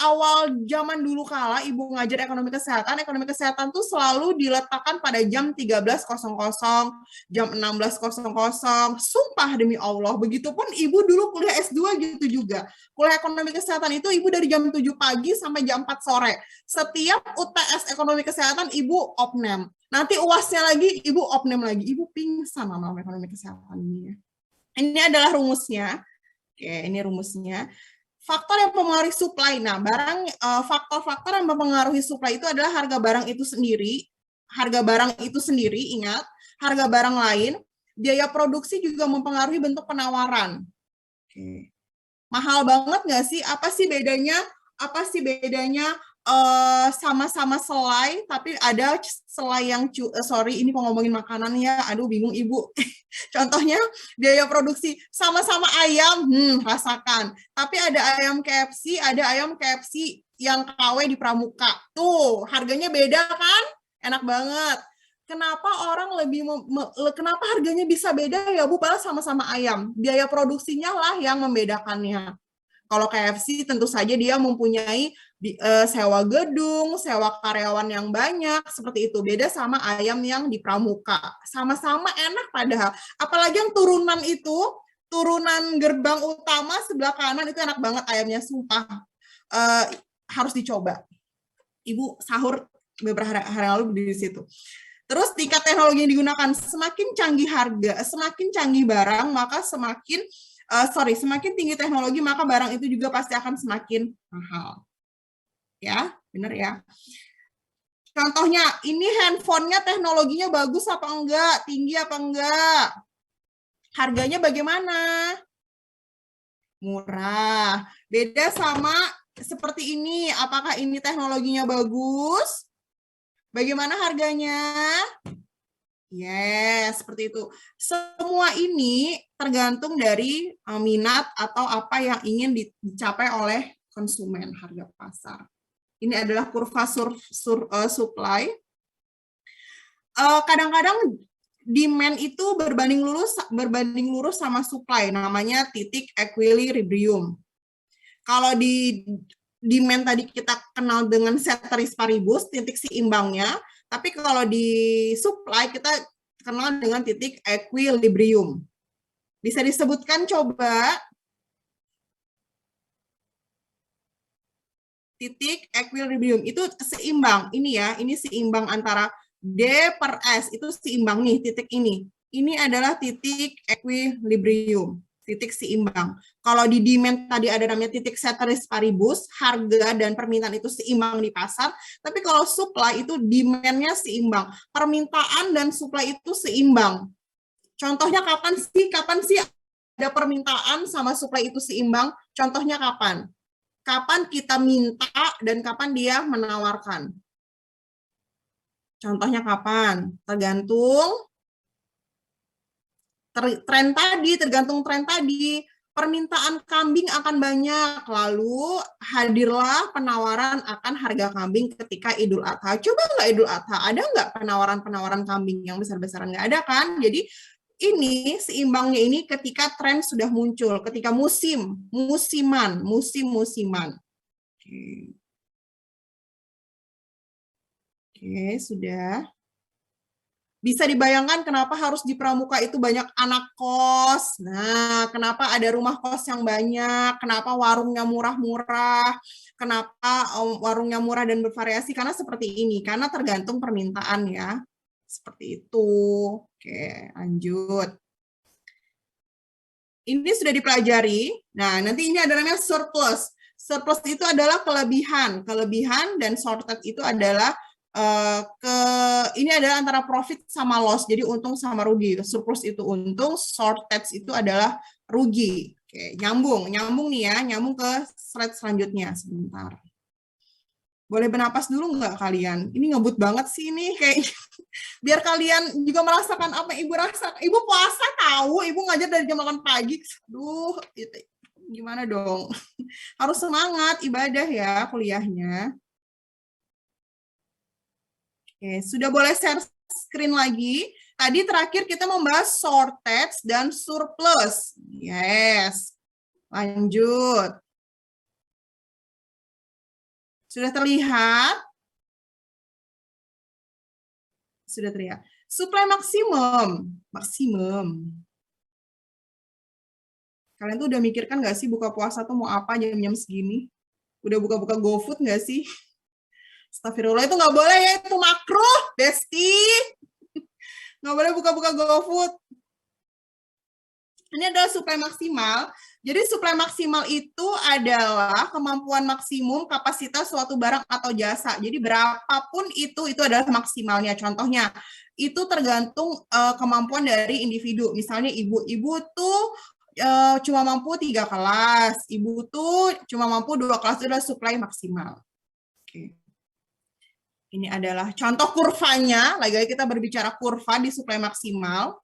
awal zaman dulu kala Ibu ngajar ekonomi kesehatan tuh selalu diletakkan pada jam 13.00, jam 16.00. Sumpah demi Allah, begitupun Ibu dulu kuliah S2 gitu juga. Kuliah ekonomi kesehatan itu Ibu dari jam 7 pagi sampai jam 4 sore. Setiap UTS ekonomi kesehatan Ibu opname. Nanti UASnya lagi Ibu opname lagi. Ibu pingsan sama ekonomi kesehatan ini. Ini adalah rumusnya. Oke, ini rumusnya. Faktor yang mempengaruhi supply. Nah, faktor-faktor yang mempengaruhi supply itu adalah harga barang itu sendiri. Harga barang itu sendiri, ingat, harga barang lain, biaya produksi juga mempengaruhi bentuk penawaran. Oke. Mahal banget nggak sih? Apa sih bedanya? Sama-sama selai, tapi ada selai yang sorry, ini ngomongin makanan ya. Aduh, bingung Ibu. Contohnya biaya produksi sama-sama ayam, rasakan. Tapi ada ayam KFC yang KW di Pramuka. Tuh, harganya beda kan? Enak banget. Kenapa harganya bisa beda ya Bu? Padahal sama-sama ayam. Biaya produksinya lah yang membedakannya. Kalau KFC tentu saja dia mempunyai sewa gedung, sewa karyawan yang banyak, seperti itu. Beda sama ayam yang di Pramuka. Sama-sama enak padahal. Apalagi yang turunan gerbang utama sebelah kanan itu enak banget ayamnya, sumpah. Harus dicoba. Ibu sahur beberapa hari lalu di situ. Terus tingkat teknologi yang digunakan, semakin canggih harga, semakin canggih barang, maka semakin tinggi teknologi, maka barang itu juga pasti akan semakin mahal. Ya, benar ya. Contohnya, ini handphonenya teknologinya bagus apa enggak? Tinggi apa enggak? Harganya bagaimana? Murah. Beda sama seperti ini, apakah ini teknologinya bagus? Bagaimana harganya? Yes, seperti itu. Semua ini tergantung dari minat atau apa yang ingin dicapai oleh konsumen, harga pasar. Ini adalah kurva supply. Kadang-kadang demand itu berbanding lurus sama supply, namanya titik equilibrium. Kalau di demand tadi kita kenal dengan ceteris paribus, titik seimbangnya. Tapi kalau di supply kita kenal dengan titik equilibrium. Bisa disebutkan coba titik equilibrium itu seimbang. Ini ya, ini seimbang antara D per S, itu seimbang nih titik ini. Ini adalah titik equilibrium, titik seimbang. Kalau di demand tadi ada namanya titik ceteris paribus, harga dan permintaan itu seimbang di pasar, tapi kalau supply itu demand-nya seimbang, permintaan dan supply itu seimbang. Contohnya kapan sih ada permintaan sama supply itu seimbang? Contohnya kapan? Kapan kita minta dan kapan dia menawarkan? Contohnya kapan? Tergantung tren tadi. Permintaan kambing akan banyak, lalu hadirlah penawaran akan harga kambing ketika Idul Adha. Coba nggak Idul Adha, ada nggak penawaran kambing yang besar-besaran? Nggak ada kan? Jadi ini seimbangnya ini ketika tren sudah muncul, ketika musim-musiman. Oke, sudah. Bisa dibayangkan kenapa harus di Pramuka itu banyak anak kos. Nah, kenapa ada rumah kos yang banyak, kenapa warungnya murah-murah, kenapa warungnya murah dan bervariasi, karena seperti ini, karena tergantung permintaan ya. Seperti itu. Oke, lanjut. Ini sudah dipelajari. Nah, nanti ini ada namanya surplus. Surplus itu adalah kelebihan dan shortage itu adalah ini adalah antara profit sama loss, jadi untung sama rugi. Surplus itu untung, shortage itu adalah rugi. Oke, nyambung nih ya, nyambung ke slide selanjutnya sebentar. Boleh bernapas dulu nggak kalian? Ini ngebut banget sih ini, kayak biar kalian juga merasakan apa Ibu rasakan. Ibu puasa tahu, Ibu ngajar dari jam 8 pagi. Aduh, gimana dong? Harus semangat ibadah ya kuliahnya. Oke, sudah boleh share screen lagi. Tadi terakhir kita membahas shortage dan surplus. Yes. Lanjut. Sudah terlihat? Sudah terlihat. Supply maksimum. Kalian tuh udah mikirkan nggak sih buka puasa tuh mau apa jam-jam segini? Udah buka-buka GoFood nggak sih? Astagfirullah, itu nggak boleh ya, itu makruh, Besti. Nggak boleh buka-buka GoFood. Ini adalah supply maksimal. Jadi supply maksimal itu adalah kemampuan maksimum kapasitas suatu barang atau jasa. Jadi berapapun itu adalah maksimalnya. Contohnya, itu tergantung kemampuan dari individu. Misalnya ibu tuh cuma mampu 3 kelas. Ibu tuh cuma mampu 2 kelas, itu adalah supply maksimal. Oke. Ini adalah contoh kurvanya. Lagi-lagi kita berbicara kurva di supply maksimal.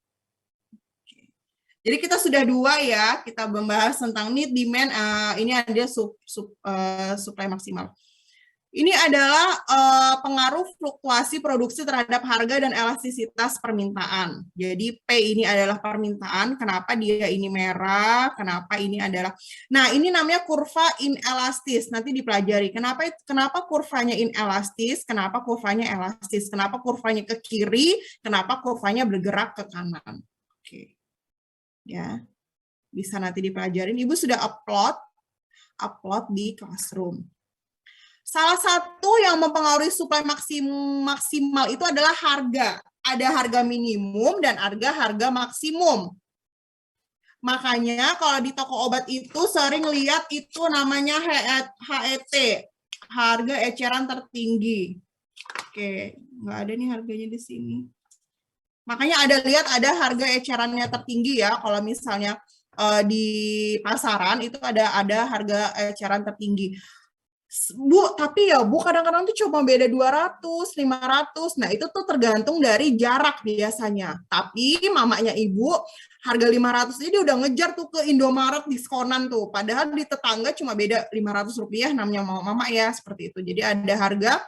Jadi kita sudah 2 ya, kita membahas tentang need, demand, ini ada supply maksimal. Ini adalah pengaruh fluktuasi produksi terhadap harga dan elastisitas permintaan. Jadi P ini adalah permintaan, kenapa dia ini merah, kenapa ini adalah... Nah, ini namanya kurva inelastis, nanti dipelajari. Kenapa kurvanya inelastis, kenapa kurvanya elastis, kenapa kurvanya ke kiri, kenapa kurvanya bergerak ke kanan. Oke. Ya, bisa nanti dipelajarin. Ibu sudah upload di Classroom. Salah satu yang mempengaruhi supply maksimal itu adalah harga. Ada harga minimum dan harga maksimum. Makanya kalau di toko obat itu sering lihat itu namanya HET, harga eceran tertinggi. Oke, nggak ada nih harganya di sini. Makanya ada harga ecerannya tertinggi ya, kalau misalnya di pasaran itu ada harga eceran tertinggi. Bu, tapi ya Bu, kadang-kadang tuh cuma beda 200, 500. Nah, itu tuh tergantung dari jarak biasanya. Tapi mamanya Ibu, harga 500 ini udah ngejar tuh ke Indomaret diskonan tuh. Padahal di tetangga cuma beda 500 rupiah, namanya mama ya, seperti itu. Jadi ada harga.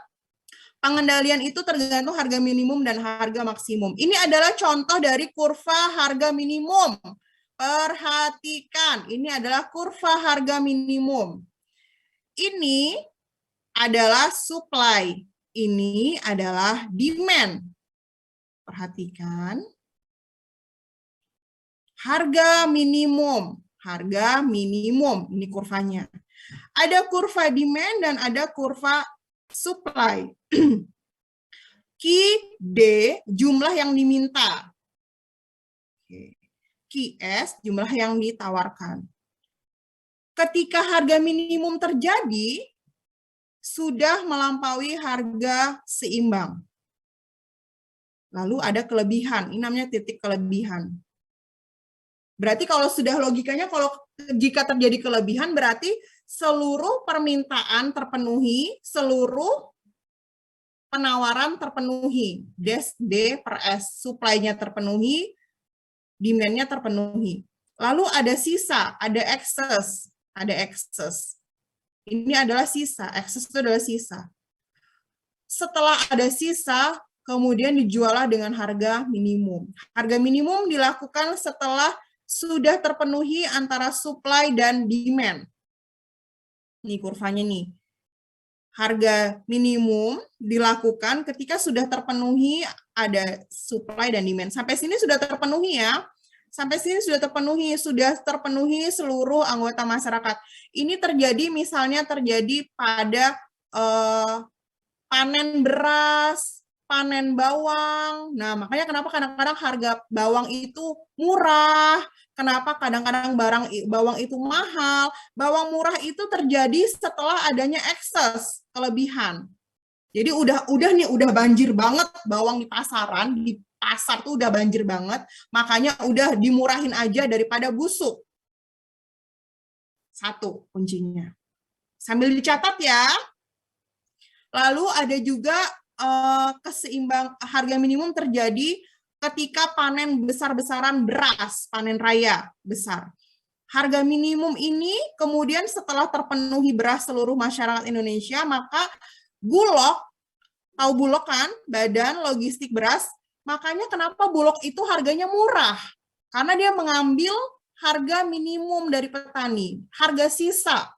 Pengendalian itu tergantung harga minimum dan harga maksimum. Ini adalah contoh dari kurva harga minimum. Perhatikan, ini adalah kurva harga minimum. Ini adalah supply. Ini adalah demand. Perhatikan. Harga minimum. Ini kurvanya. Ada kurva demand dan ada kurva supply. Q-D jumlah yang diminta. Q-S jumlah yang ditawarkan. Ketika harga minimum terjadi, sudah melampaui harga seimbang. Lalu ada kelebihan, ini namanya titik kelebihan. Berarti kalau sudah logikanya, jika terjadi kelebihan, berarti seluruh permintaan terpenuhi, seluruh penawaran terpenuhi, D per S, supply-nya terpenuhi, demand-nya terpenuhi. Lalu ada sisa, ada excess. Ini adalah sisa, excess itu adalah sisa. Setelah ada sisa, kemudian dijuallah dengan harga minimum. Harga minimum dilakukan setelah sudah terpenuhi antara supply dan demand. Ini kurvanya nih. Harga minimum dilakukan ketika sudah terpenuhi ada supply dan demand. Sampai sini sudah terpenuhi ya. Sampai sini sudah terpenuhi seluruh anggota masyarakat. Ini terjadi misalnya pada panen beras, panen bawang. Nah, makanya kenapa kadang-kadang harga bawang itu murah, kenapa kadang-kadang bawang itu mahal. Bawang murah itu terjadi setelah adanya ekses, kelebihan. Jadi udah banjir banget bawang di pasaran, di pasar tuh udah banjir banget, makanya udah dimurahin aja daripada busuk. Satu kuncinya. Sambil dicatat ya. Lalu ada juga keseimbang harga minimum terjadi ketika panen besar-besaran beras, panen raya besar. Harga minimum ini kemudian setelah terpenuhi beras seluruh masyarakat Indonesia, maka Bulog, tahu Bulog kan, Badan Logistik Beras, makanya kenapa Bulog itu harganya murah? Karena dia mengambil harga minimum dari petani, harga sisa.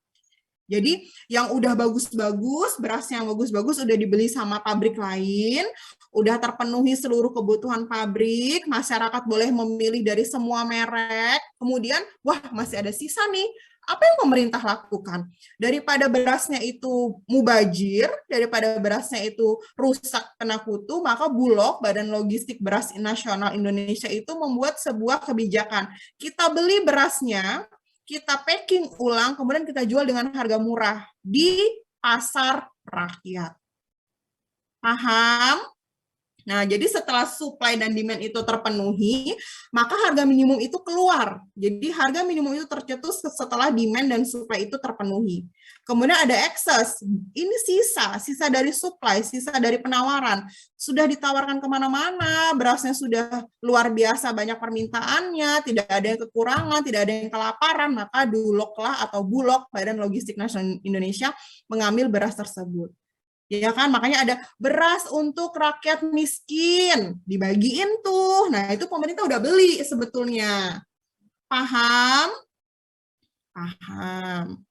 Jadi yang udah bagus-bagus, beras yang bagus-bagus udah dibeli sama pabrik lain, udah terpenuhi seluruh kebutuhan pabrik, masyarakat boleh memilih dari semua merek, kemudian, wah masih ada sisa nih, apa yang pemerintah lakukan? Daripada berasnya itu mubazir, daripada berasnya itu rusak kena kutu, maka Bulog, Badan Logistik Beras Nasional Indonesia itu membuat sebuah kebijakan. Kita beli berasnya, kita packing ulang, kemudian kita jual dengan harga murah di pasar rakyat. Paham? Nah, jadi setelah supply dan demand itu terpenuhi, maka harga minimum itu keluar. Jadi harga minimum itu tercetus setelah demand dan supply itu terpenuhi. Kemudian ada excess, ini sisa dari supply, sisa dari penawaran. Sudah ditawarkan kemana-mana, berasnya sudah luar biasa banyak permintaannya, tidak ada yang kekurangan, tidak ada yang kelaparan, maka Bulog, Badan Logistik Nasional Indonesia, mengambil beras tersebut. Ya kan, makanya ada beras untuk rakyat miskin, dibagiin tuh. Nah, itu pemerintah udah beli sebetulnya. Paham? Paham.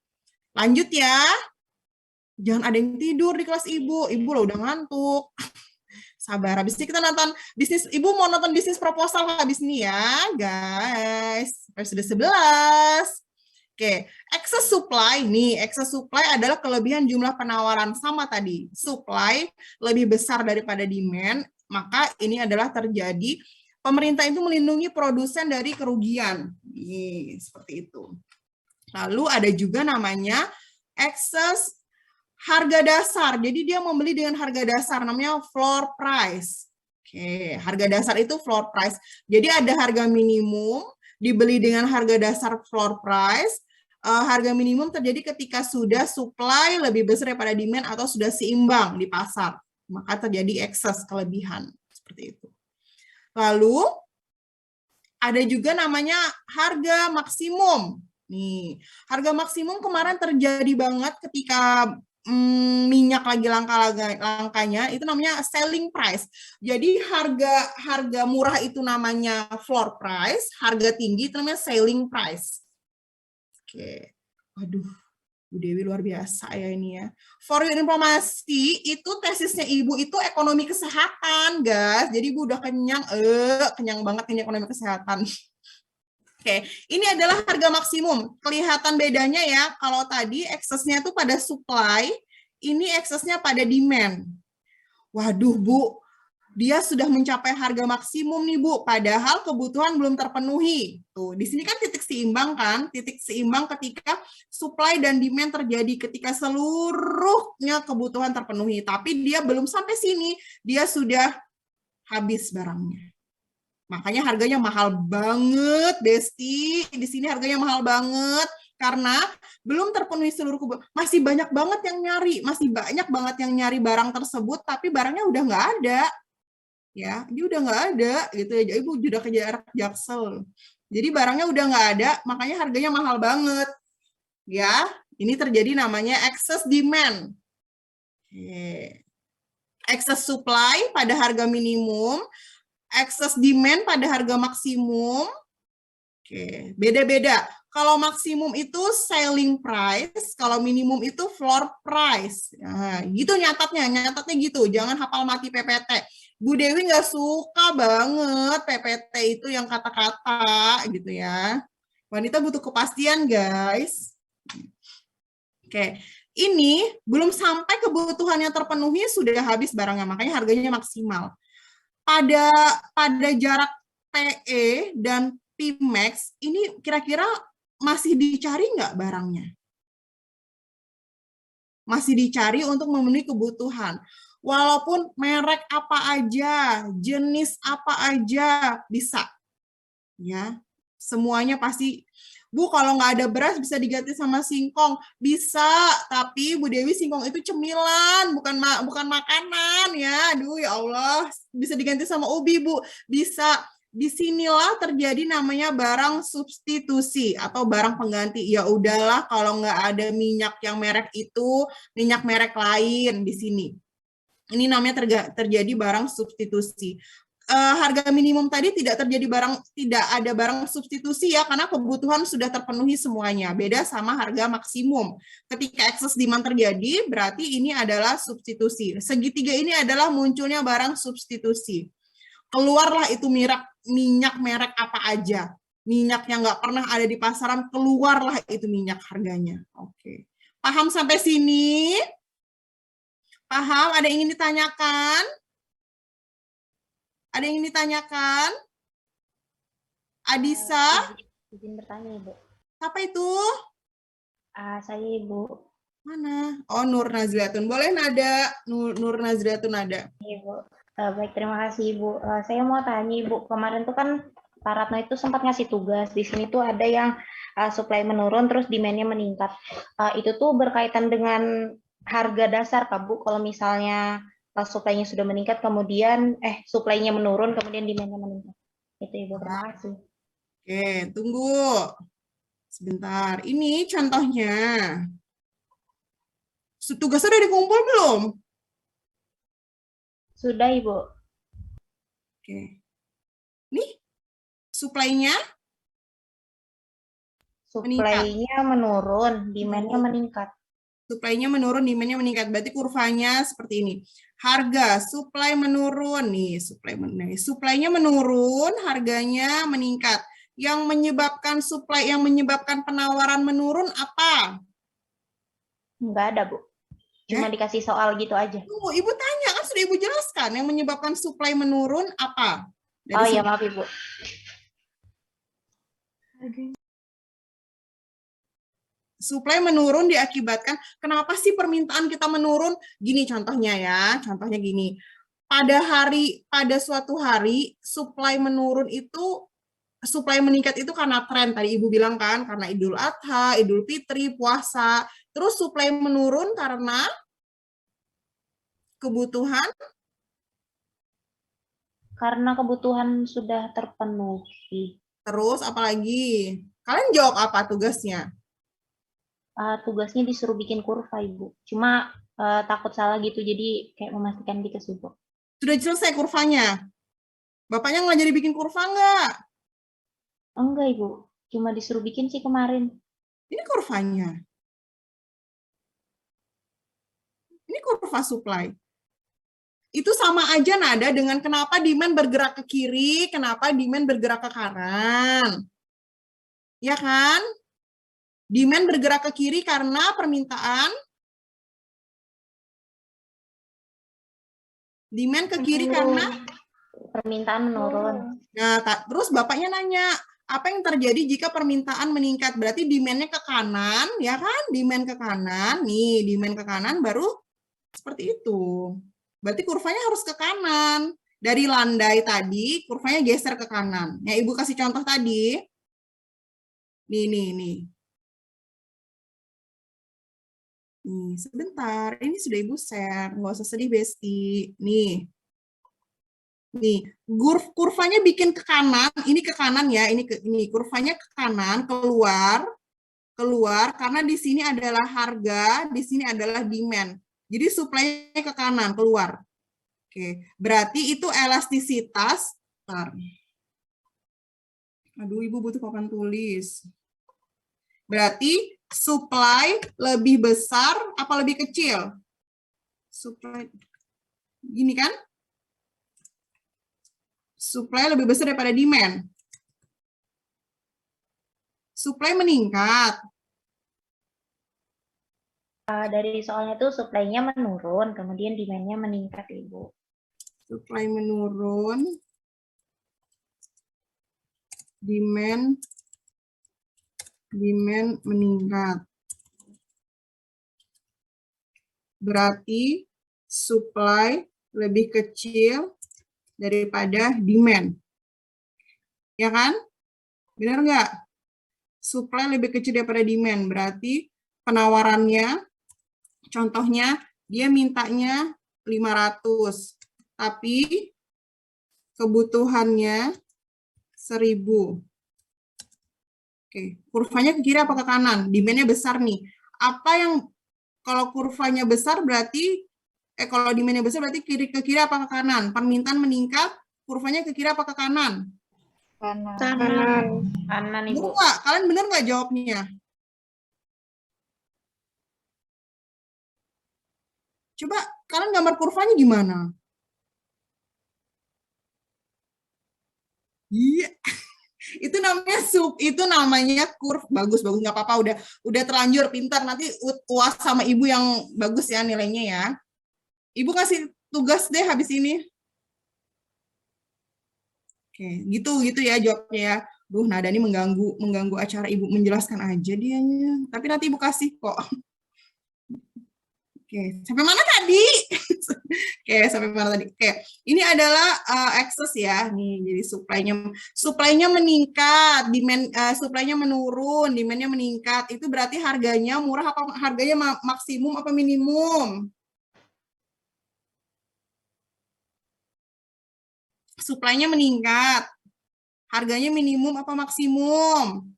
Lanjut ya. Jangan ada yang tidur di kelas ibu. Ibu lo udah ngantuk. Sabar, habis ini kita nonton bisnis. Ibu mau nonton bisnis proposal habis ini ya, guys. Episode 11. Oke, excess supply nih, excess supply adalah kelebihan jumlah penawaran sama tadi. Supply lebih besar daripada demand, maka ini adalah terjadi pemerintah itu melindungi produsen dari kerugian. Nih, seperti itu. Lalu ada juga namanya excess harga dasar. Jadi dia membeli dengan harga dasar, namanya floor price. Oke, harga dasar itu floor price. Jadi ada harga minimum, dibeli dengan harga dasar floor price. Harga minimum terjadi ketika sudah supply lebih besar daripada demand atau sudah seimbang di pasar. Maka terjadi excess, kelebihan. Seperti itu. Lalu, ada juga namanya harga maksimum. Nih, harga maksimum kemarin terjadi banget ketika minyak lagi langkanya, itu namanya selling price. Jadi harga murah itu namanya floor price, harga tinggi itu namanya selling price. Oke, waduh, Bu Dewi luar biasa ya ini ya. For your informasi, itu tesisnya Ibu itu ekonomi kesehatan, guys. Jadi Ibu udah kenyang banget ini ekonomi kesehatan. Oke, ini adalah harga maksimum. Kelihatan bedanya ya, kalau tadi eksesnya itu pada supply, ini eksesnya pada demand. Waduh, Bu, dia sudah mencapai harga maksimum nih, Bu, padahal kebutuhan belum terpenuhi. Tuh, di sini kan titik seimbang kan? Titik seimbang ketika supply dan demand terjadi, ketika seluruhnya kebutuhan terpenuhi. Tapi dia belum sampai sini, dia sudah habis barangnya. Makanya harganya mahal banget, Besti. Di sini harganya mahal banget karena belum terpenuhi seluruh kebutuhan. Masih banyak banget yang nyari, barang tersebut, tapi barangnya udah nggak ada. Ya, dia udah nggak ada gitu ya. Ibu udah kejar Jaksel. Jadi barangnya udah nggak ada, makanya harganya mahal banget. Ya, ini terjadi namanya excess demand. Excess supply pada harga minimum, excess demand pada harga maksimum. Oke, beda-beda. Kalau maksimum itu selling price, kalau minimum itu floor price. Nah, gitu nyatatnya gitu. Jangan hafal mati PPT. Bu Dewi nggak suka banget PPT itu yang kata-kata gitu ya. Wanita butuh kepastian, guys. Oke, ini belum sampai kebutuhannya terpenuhi sudah habis barangnya, makanya harganya maksimal. Pada jarak PE dan P-Max, ini kira-kira masih dicari nggak barangnya? Masih dicari untuk memenuhi kebutuhan. Walaupun merek apa aja, jenis apa aja bisa. Ya, semuanya pasti. Bu, kalau nggak ada beras bisa diganti sama singkong. Bisa, tapi Bu Dewi singkong itu cemilan, bukan makanan ya. Aduh ya Allah, bisa diganti sama ubi, Bu. Bisa. Disinilah terjadi namanya barang substitusi atau barang pengganti. Ya udahlah, kalau nggak ada minyak yang merek itu, minyak merek lain di sini. Ini namanya terjadi barang substitusi. harga minimum tadi tidak ada barang substitusi ya, karena kebutuhan sudah terpenuhi semuanya. Beda sama harga maksimum. Ketika excess demand terjadi, berarti ini adalah substitusi. Segitiga ini adalah munculnya barang substitusi. Keluarlah itu minyak merek apa aja. Minyak yang nggak pernah ada di pasaran, keluarlah itu minyak harganya. Oke. Paham sampai sini? Paham? Ada yang ingin ditanyakan? Ada yang ingin ditanyakan? Adisa? Izin bertanya, Ibu. Apa itu? Saya, Ibu. Mana? Oh, Nur Nazriatun. Boleh nada. Nur Nazriatun ada. Ibu. Baik, terima kasih, Ibu. Saya mau tanya, Ibu. Kemarin tuh kan Pak Ratno itu sempat ngasih tugas. Di sini tuh ada yang supply menurun, terus demand-nya meningkat. Itu tuh berkaitan dengan harga dasar, Kak, Bu. Kalau misalnya supply-nya sudah meningkat, kemudian supply-nya menurun, kemudian demand-nya meningkat. Itu, Ibu. Terima kasih. Oke, tunggu. Sebentar. Ini contohnya. Tugasnya udah dikumpul belum? Sudah, Ibu. Oke. Nih, supply-nya? Supply-nya menurun, demand-nya meningkat. Supply-nya menurun, demand-nya meningkat. Berarti kurvanya seperti ini. Harga supply menurun nih, supply-nya menurun, harganya meningkat. Yang menyebabkan penawaran menurun apa? Enggak ada, Bu. Cuma dikasih soal gitu aja. Tunggu, Ibu tanya, kan sudah Ibu jelaskan. Yang menyebabkan supply menurun apa? Iya, maaf, Ibu. Supply menurun diakibatkan, kenapa sih permintaan kita menurun? Gini contohnya ya, contohnya gini. Pada suatu hari, supply meningkat itu karena tren, tadi Ibu bilang kan, karena Idul Adha, Idul Fitri, puasa. Terus supply menurun karena kebutuhan? Karena kebutuhan sudah terpenuhi. Terus apalagi? Kalian jawab apa tugasnya? Tugasnya disuruh bikin kurva, Ibu. Cuma takut salah gitu, jadi kayak memastikan gitu sih, Bu. Sudah selesai kurvanya? Bapaknya ngajari bikin kurva nggak? Enggak, Ibu. Cuma disuruh bikin sih kemarin. Ini kurvanya. Ini kurva supply. Itu sama aja nada dengan kenapa demand bergerak ke kiri, kenapa demand bergerak ke kanan. Ya kan? Demand bergerak ke kiri karena permintaan. Demand ke kiri karena permintaan menurun. Nah, terus bapaknya nanya, apa yang terjadi jika permintaan meningkat? Berarti demand-nya ke kanan, ya kan? Demand ke kanan, nih demand ke kanan baru seperti itu. Berarti kurvanya harus ke kanan. Dari landai tadi, kurvanya geser ke kanan. Ya, Ibu kasih contoh tadi. Nih. Nih, sebentar. Ini sudah Ibu share. Nggak usah sedih, Besti. Nih, kurvanya bikin ke kanan, ini ke kanan ya, ini kurvanya ke kanan, keluar karena di sini adalah harga, di sini adalah demand. Jadi supply-nya ke kanan, keluar. Oke, berarti itu elastisitas. Aduh, Ibu butuh papan tulis. Berarti supply lebih besar apa lebih kecil? Supply gini kan? Supply lebih besar daripada demand. Supply meningkat. Dari soalnya tuh supply-nya menurun, kemudian demand-nya meningkat, Ibu. Supply menurun, demand meningkat. Berarti supply lebih kecil daripada demand. Ya kan? Benar nggak? Supply lebih kecil daripada demand. Berarti penawarannya, contohnya, dia mintanya 500. Tapi kebutuhannya 1000. Oke, kurvanya ke kiri apa ke kanan? Demand-nya besar nih. Apa yang, kalau kurvanya besar berarti, kalau demand-nya besar berarti kiri ke kiri apa ke kanan? Permintaan meningkat, Kurvanya ke kiri apa ke kanan? Kanan. Kanan, Bener Ibu. nggak? Kalian bener nggak jawabnya? Coba kalian gambar kurvanya gimana? Iya, itu namanya kurv. Bagus bagus, nggak apa-apa, udah terlanjur pintar, nanti UAS sama ibu yang bagus ya nilainya ya. Ibu kasih tugas deh habis ini. Oke, gitu ya jawabnya ya. Duh, Nada ini mengganggu acara ibu, menjelaskan aja dianya. Tapi nanti ibu kasih kok. Oke, sampai mana tadi? Oke, sampai mana tadi? Oke, ini adalah excess ya. Nih, jadi supply-nya meningkat, supply-nya menurun, demand-nya meningkat. Itu berarti harganya murah apa harganya maksimum apa minimum? Supply-nya meningkat. Harganya minimum apa maksimum?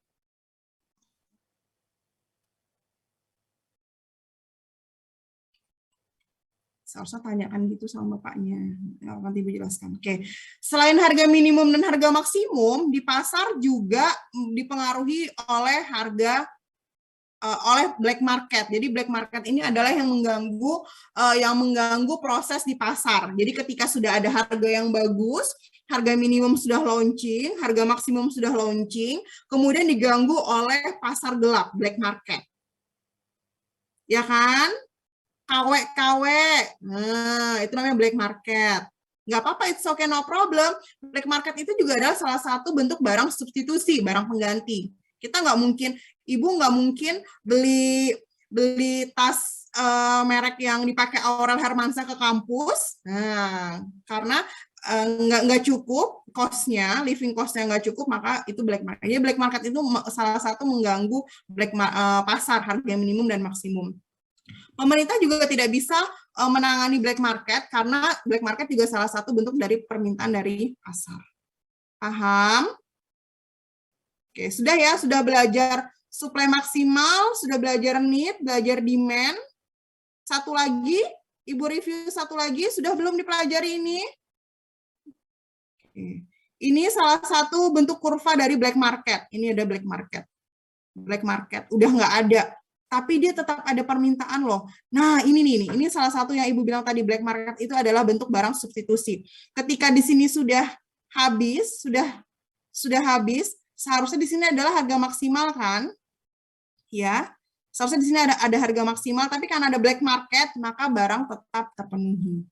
Seharusnya tanyakan gitu sama bapaknya. Nanti Ibu jelaskan. Oke. Selain harga minimum dan harga maksimum, di pasar juga dipengaruhi oleh oleh black market. Jadi black market ini adalah yang mengganggu proses di pasar. Jadi ketika sudah ada harga yang bagus, harga minimum sudah launching, harga maksimum sudah launching, kemudian diganggu oleh pasar gelap, black market. Ya kan? KW. Nah, itu namanya black market. Nggak apa-apa, it's okay, no problem. Black market itu juga adalah salah satu bentuk barang substitusi, barang pengganti. Kita ibu nggak mungkin beli tas merek yang dipakai Aurel Hermansyah ke kampus. Nah, karena nggak cukup cost-nya, living cost-nya nggak cukup, maka itu black market. Jadi black market itu salah satu mengganggu pasar harga minimum dan maksimum. Pemerintah juga tidak bisa menangani black market karena black market juga salah satu bentuk dari permintaan dari pasar. Paham? Oke, sudah ya, sudah belajar supply maksimal, sudah belajar need, belajar demand. Satu lagi, Ibu review satu lagi, sudah belum dipelajari ini? Oke. Ini salah satu bentuk kurva dari black market. Ini ada black market. Black market, udah nggak ada. Tapi dia tetap ada permintaan loh. Nah, ini salah satu yang Ibu bilang tadi, black market itu adalah bentuk barang substitusi. Ketika di sini sudah habis, seharusnya di sini adalah harga maksimal kan? Ya. Seharusnya di sini ada harga maksimal, tapi karena ada black market, maka barang tetap terpenuhi.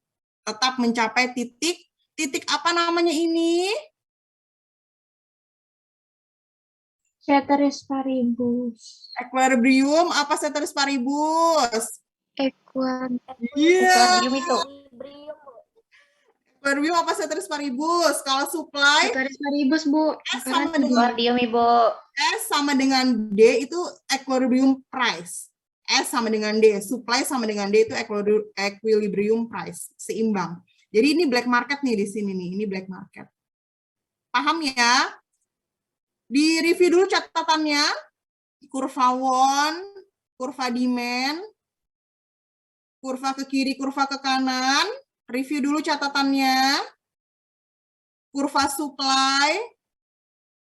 Tetap mencapai titik apa namanya ini? Ceteris paribus. Equilibrium apa ceteris paribus? Equilibrium itu. Equilibrium apa ceteris paribus? Kalau supply Ceteris paribus, Bu. S sama dengan Equilibrium, Ibu. S sama dengan D itu equilibrium price. S sama dengan D, supply sama dengan D itu equilibrium price, seimbang. Jadi ini black market nih di sini nih, ini black market. Paham ya? Di review dulu catatannya, kurva one, kurva demand, kurva ke kiri, kurva ke kanan. Review dulu catatannya. Kurva supply,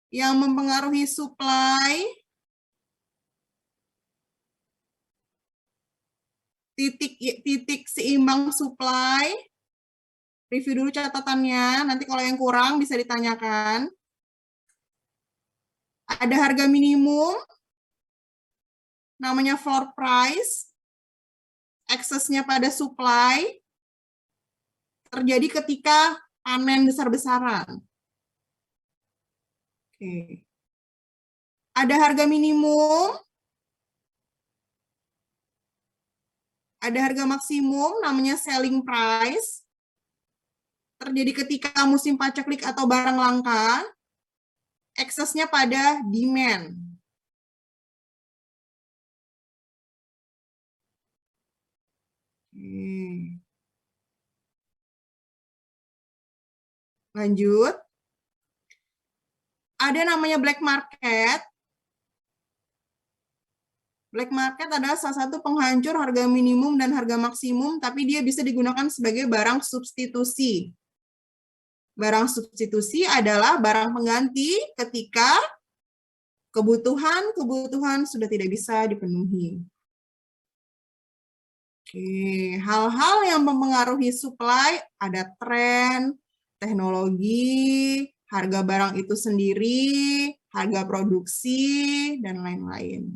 yang mempengaruhi supply. Titik seimbang supply. Review dulu catatannya, nanti kalau yang kurang bisa ditanyakan. Ada harga minimum, namanya floor price, eksesnya pada supply, terjadi ketika panen besar-besaran. Oke. Ada harga minimum, ada harga maksimum, namanya selling price, terjadi ketika musim paceklik atau barang langka, eksesnya pada demand. Lanjut. Ada namanya black market. Black market adalah salah satu penghancur harga minimum dan harga maksimum, tapi dia bisa digunakan sebagai barang substitusi. Barang substitusi adalah barang pengganti ketika kebutuhan sudah tidak bisa dipenuhi. Oke, hal-hal yang mempengaruhi supply ada tren, teknologi, harga barang itu sendiri, harga produksi, dan lain-lain.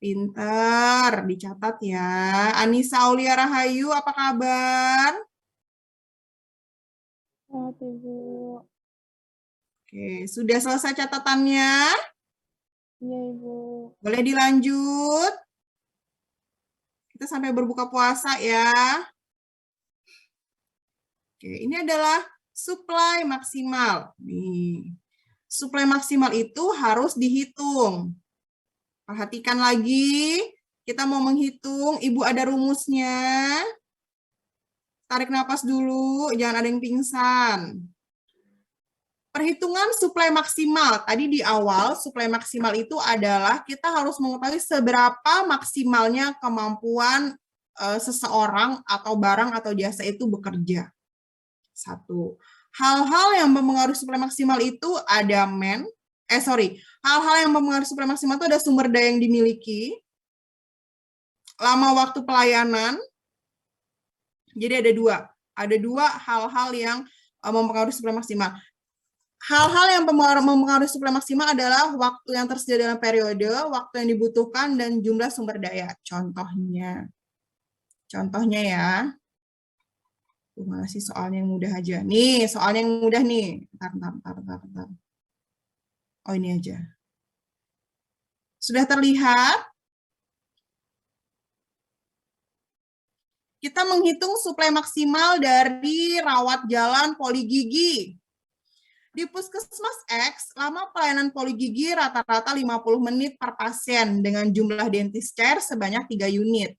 Pinter, dicatat ya. Anissa Aulia Rahayu, apa kabar? Ibu. Oke, sudah selesai catatannya? Iya, Ibu. Boleh dilanjut? Kita sampai berbuka puasa ya. Oke, ini adalah supply maksimal. Nih, supply maksimal itu harus dihitung. Perhatikan lagi, kita mau menghitung, Ibu ada rumusnya. Tarik napas dulu, jangan ada yang pingsan. Perhitungan supply maksimal. Tadi di awal, supply maksimal itu adalah kita harus mengetahui seberapa maksimalnya kemampuan seseorang atau barang atau jasa itu bekerja. Satu. Hal-hal yang mempengaruhi supply maksimal itu ada hal-hal yang mempengaruhi supply maksimal itu ada sumber daya yang dimiliki, lama waktu pelayanan. Jadi ada dua hal-hal yang mempengaruhi supply maksimal. Hal-hal yang mempengaruhi supply maksimal adalah waktu yang tersedia dalam periode, waktu yang dibutuhkan, dan jumlah sumber daya. Contohnya ya. Mana sih soalnya yang mudah aja? Nih, soalnya yang mudah nih. Bentar. Oh, ini aja. Sudah terlihat? Kita menghitung suplai maksimal dari rawat jalan poligigi. Di Puskesmas X, lama pelayanan poligigi rata-rata 50 menit per pasien dengan jumlah dentist chair sebanyak 3 unit.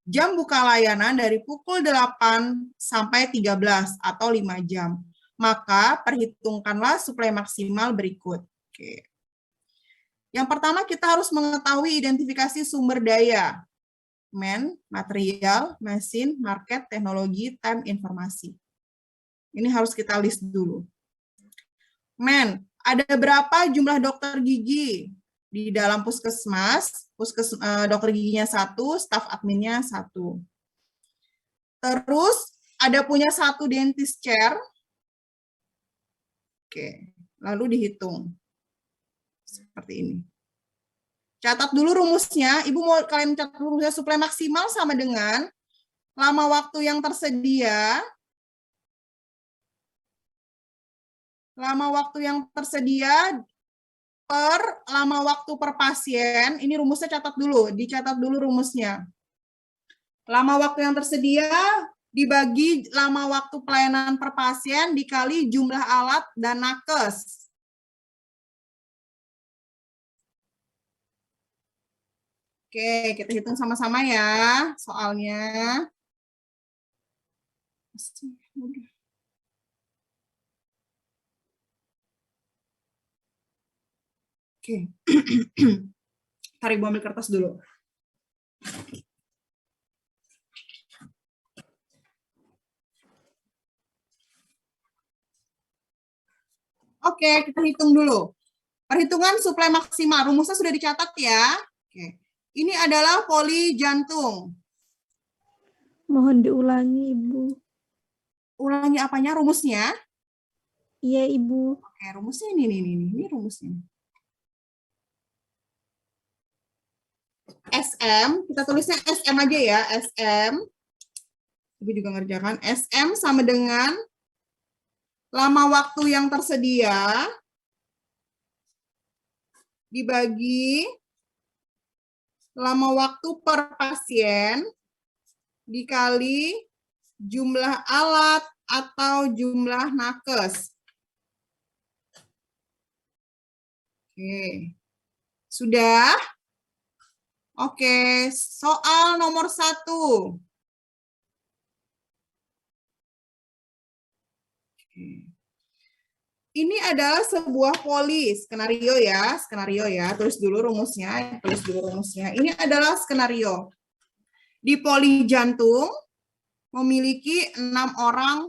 Jam buka layanan dari pukul 8 sampai 13 atau 5 jam. Maka perhitungkanlah suplai maksimal berikut. Oke. Yang pertama kita harus mengetahui identifikasi sumber daya. Material, mesin, market, teknologi, time, informasi. Ini harus kita list dulu. Ada berapa jumlah dokter gigi di dalam puskesmas? Dokter giginya 1, staf adminnya 1. Terus ada punya 1 dentist chair. Oke, lalu dihitung. Seperti ini. Catat dulu rumusnya. Ibu mau kalian catat rumusnya, suplai maksimal sama dengan lama waktu yang tersedia. Lama waktu yang tersedia per lama waktu per pasien. Ini rumusnya catat dulu, dicatat dulu rumusnya. Lama waktu yang tersedia dibagi lama waktu pelayanan per pasien dikali jumlah alat dan nakes. Oke, kita hitung sama-sama ya soalnya. Oke, tarik Ibu ambil kertas dulu. Oke, kita hitung dulu. Perhitungan suplai maksimal, rumusnya sudah dicatat ya. Oke. Ini adalah poli jantung. Mohon diulangi, Ibu. Ulangi apanya? Rumusnya? Iya, Ibu. Oke, rumusnya ini rumusnya. SM, kita tulisnya SM aja ya, SM. Ibu juga ngerjakan. SM sama dengan lama waktu yang tersedia dibagi lama waktu per pasien dikali jumlah alat atau jumlah nakes. Oke. Sudah? Oke, soal nomor 1. Ini adalah sebuah poli, skenario ya, tulis dulu rumusnya. Ini adalah skenario. Di poli jantung memiliki 6 orang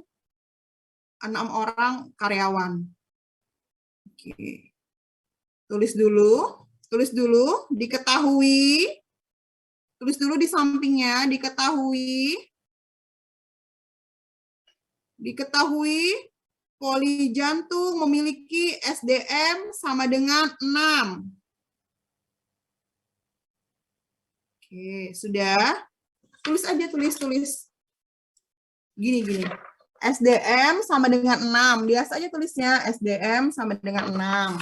orang karyawan. Oke. Tulis dulu, diketahui, tulis dulu di sampingnya, diketahui poli jantung memiliki SDM sama dengan 6. Oke, sudah. Tulis aja, tulis. Gini. SDM sama dengan 6. Biasa aja tulisnya SDM sama dengan 6.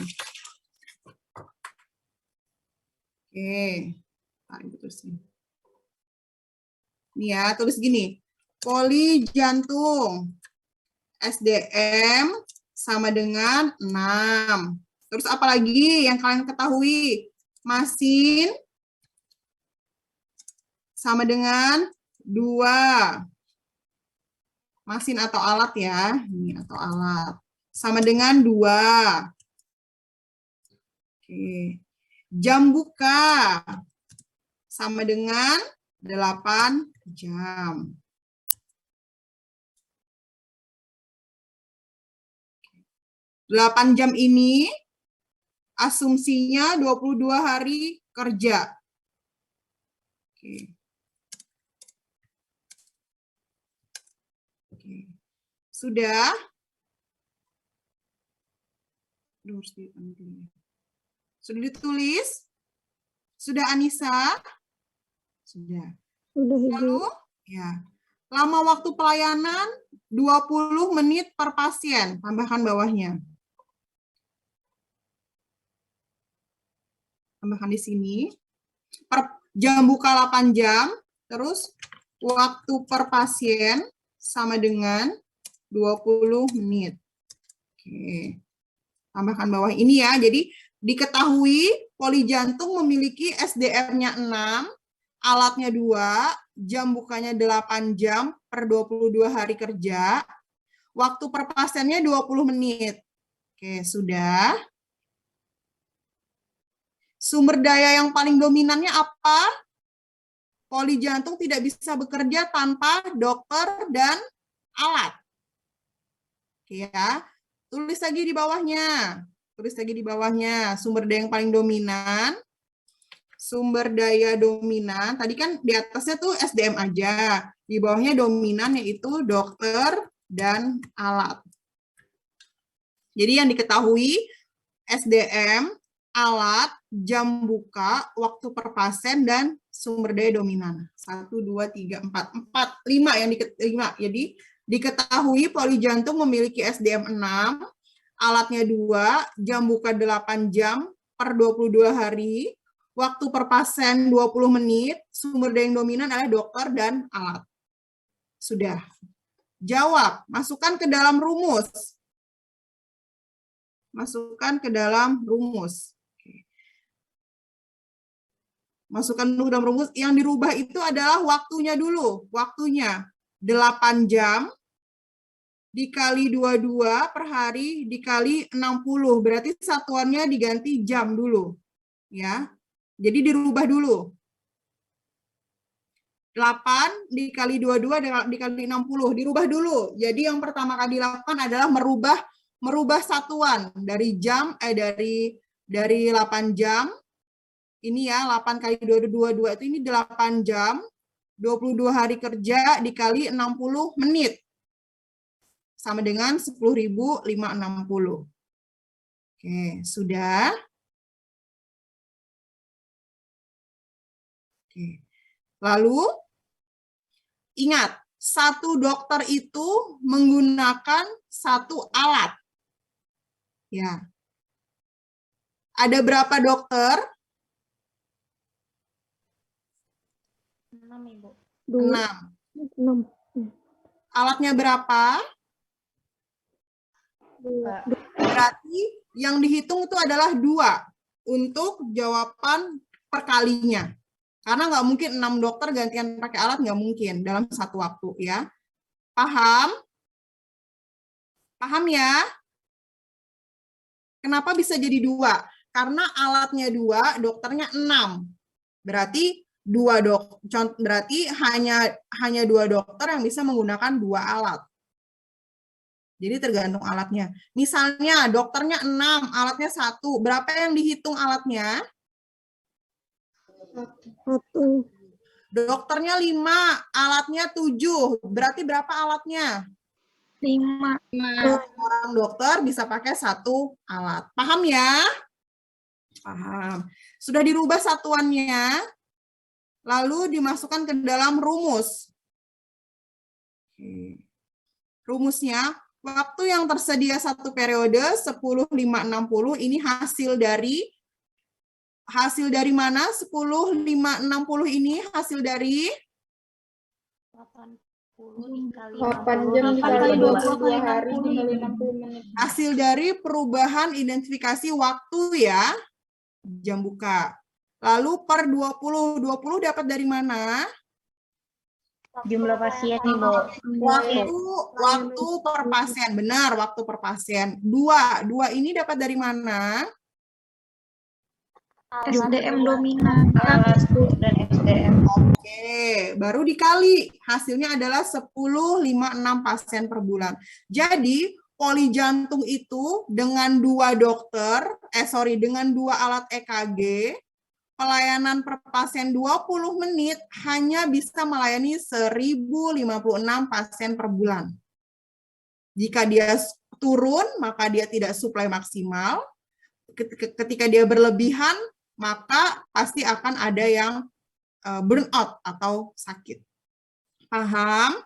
Oke. Ini ya, tulis gini. Poli jantung SDM sama dengan 6. Terus apa lagi yang kalian ketahui? Masin sama dengan 2. Masin atau alat ya. Ini atau alat. Sama dengan 2. Oke. Jam buka sama dengan 8 jam. Delapan jam ini asumsinya 22 hari kerja. Oke. Sudah? Sudah ditulis? Sudah, Anissa? Sudah. Sudah, Ibu. Lalu, ya. Lama waktu pelayanan 20 menit per pasien. Tambahkan bawahnya. Tambahkan di sini. Jam buka 8 jam. Terus waktu per pasien sama dengan 20 menit. Oke. Tambahkan bawah ini ya. Jadi diketahui poli jantung memiliki SDM-nya 6, alatnya 2, jam bukanya 8 jam per 22 hari kerja. Waktu per pasiennya 20 menit. Oke, sudah. Sumber daya yang paling dominannya apa? Poli jantung tidak bisa bekerja tanpa dokter dan alat. Oke ya. Tulis lagi di bawahnya. Sumber daya yang paling dominan. Sumber daya dominan. Tadi kan di atasnya tuh SDM aja. Di bawahnya dominan yaitu dokter dan alat. Jadi yang diketahui SDM, alat, jam buka, waktu per pasien, dan sumber daya dominan. 1, 2, 3, 4. 5 yang diketahui. Jadi diketahui poli jantung memiliki SDM 6, alatnya 2, jam buka 8 jam per 22 hari, waktu per pasien 20 menit, sumber daya yang dominan adalah dokter dan alat. Sudah. Jawab, masukkan ke dalam rumus. Masukkan ke dalam rumus. Masukkan dulu dalam rumus. Yang dirubah itu adalah waktunya dulu. Waktunya 8 jam dikali 22 per hari dikali 60. Berarti satuannya diganti jam dulu. Ya. Jadi dirubah dulu. 8 dikali 22 dikali 60. Dirubah dulu. Jadi yang pertama kali dilakukan adalah merubah satuan dari jam dari 8 jam. Ini ya 8 kali 22 itu ini 8 jam. 22 hari kerja dikali 60 menit. Sama dengan 10.560. Oke, sudah. Oke. Lalu, ingat, satu dokter itu menggunakan satu alat. Ya. Ada berapa dokter? 6, Ibu. 6. Alatnya berapa? 2. Berarti yang dihitung itu adalah 2 untuk jawaban perkalinya. Karena nggak mungkin 6 dokter gantian pakai alat, nggak mungkin dalam satu waktu ya. Paham? Paham ya? Kenapa bisa jadi 2? Karena alatnya 2, dokternya 6. Berarti hanya 2 dokter yang bisa menggunakan 2 alat. Jadi tergantung alatnya. Misalnya dokternya 6, alatnya 1. Berapa yang dihitung alatnya? 1. Dokternya 5, alatnya 7. Berarti berapa alatnya? 5. Nah, orang dokter bisa pakai 1 alat. Paham ya? Paham. Sudah dirubah satuannya, lalu dimasukkan ke dalam rumus. Rumusnya, waktu yang tersedia satu periode 10, 5, 60 ini hasil dari mana? 10, 5, 60 ini hasil dari 80 dikali 8 jam 60 dikali 22. 22 hari dikali 60 menit. hasil dari perubahan identifikasi waktu ya, jam buka. Lalu per 20 dapat dari mana? Jumlah pasien nih, Bu. Waktu per pasien, benar, waktu per pasien. 2 ini dapat dari mana? SDM dominan. Alas dan SDM. Oke, baru dikali. Hasilnya adalah 10, 5, 6 pasien per bulan. Jadi, poli jantung itu dengan 2 dokter, dengan 2 alat EKG, pelayanan per pasien 20 menit hanya bisa melayani 1056 pasien per bulan. Jika dia turun, maka dia tidak suplai maksimal. Ketika dia berlebihan, maka pasti akan ada yang burnout atau sakit. Paham?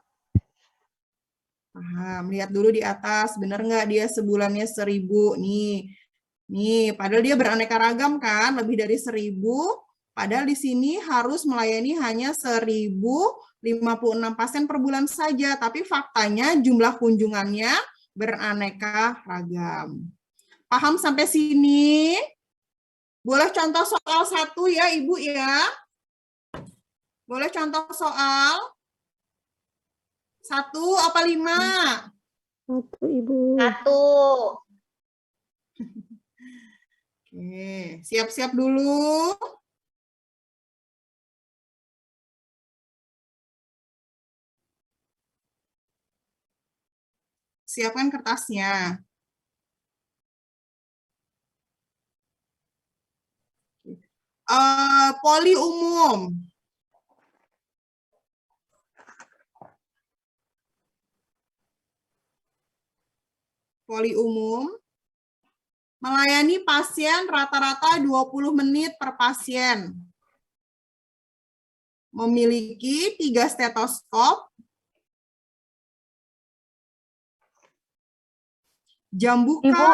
Paham. Lihat dulu di atas, benar nggak dia sebulannya 1000? Nih, padahal dia beraneka ragam kan, lebih dari 1000. Padahal di sini harus melayani hanya 1056 pasien per bulan saja, tapi faktanya jumlah kunjungannya beraneka ragam. Paham sampai sini? Boleh contoh soal 1 ya, Ibu ya? Boleh contoh soal 1 apa 5? 1, Ibu. 1. Oke, siap-siap dulu. Siapkan kertasnya. Poli umum. Poli umum melayani pasien rata-rata 20 menit per pasien. Memiliki 3 stetoskop, jam buka. Ibu,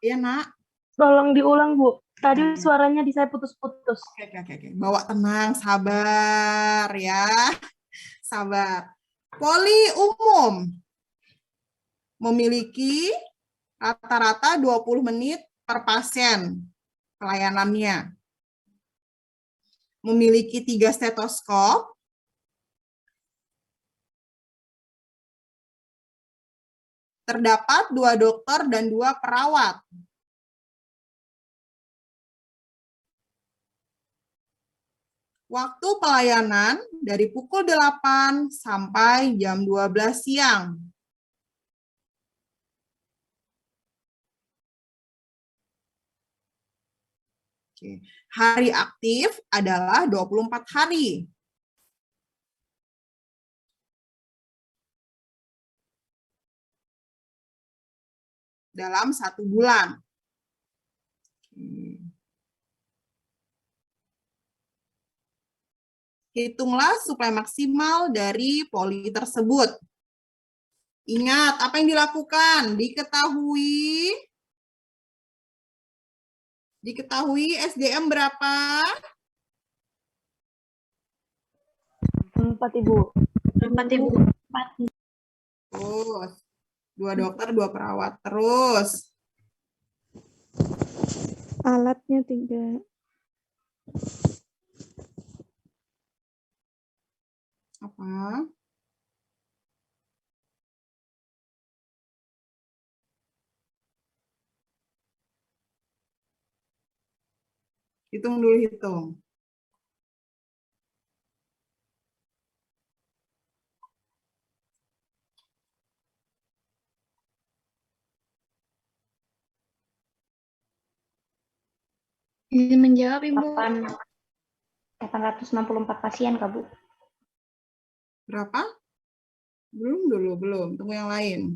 ya nak. tolong diulang, Bu. Tadi suaranya saya putus-putus. Oke. Bawa tenang, sabar ya. Sabar. Poli umum memiliki rata-rata 20 menit per pasien pelayanannya. Memiliki 3 stetoskop, terdapat 2 dokter dan 2 perawat. Waktu pelayanan dari pukul 8 sampai jam 12 siang. Oke. Hari aktif adalah 24 hari. Dalam 1 bulan. Hitunglah suplai maksimal dari poli tersebut. Ingat, apa yang dilakukan? Diketahui SDM berapa? 4, Ibu. 4, Ibu. Terus, 2 dokter, 2 perawat. Terus. Alatnya 3. Apa? Hitung dulu, hitung. Izin menjawab, Ibu. 864 pasien, Kak, Bu. Berapa? Belum. Tunggu yang lain.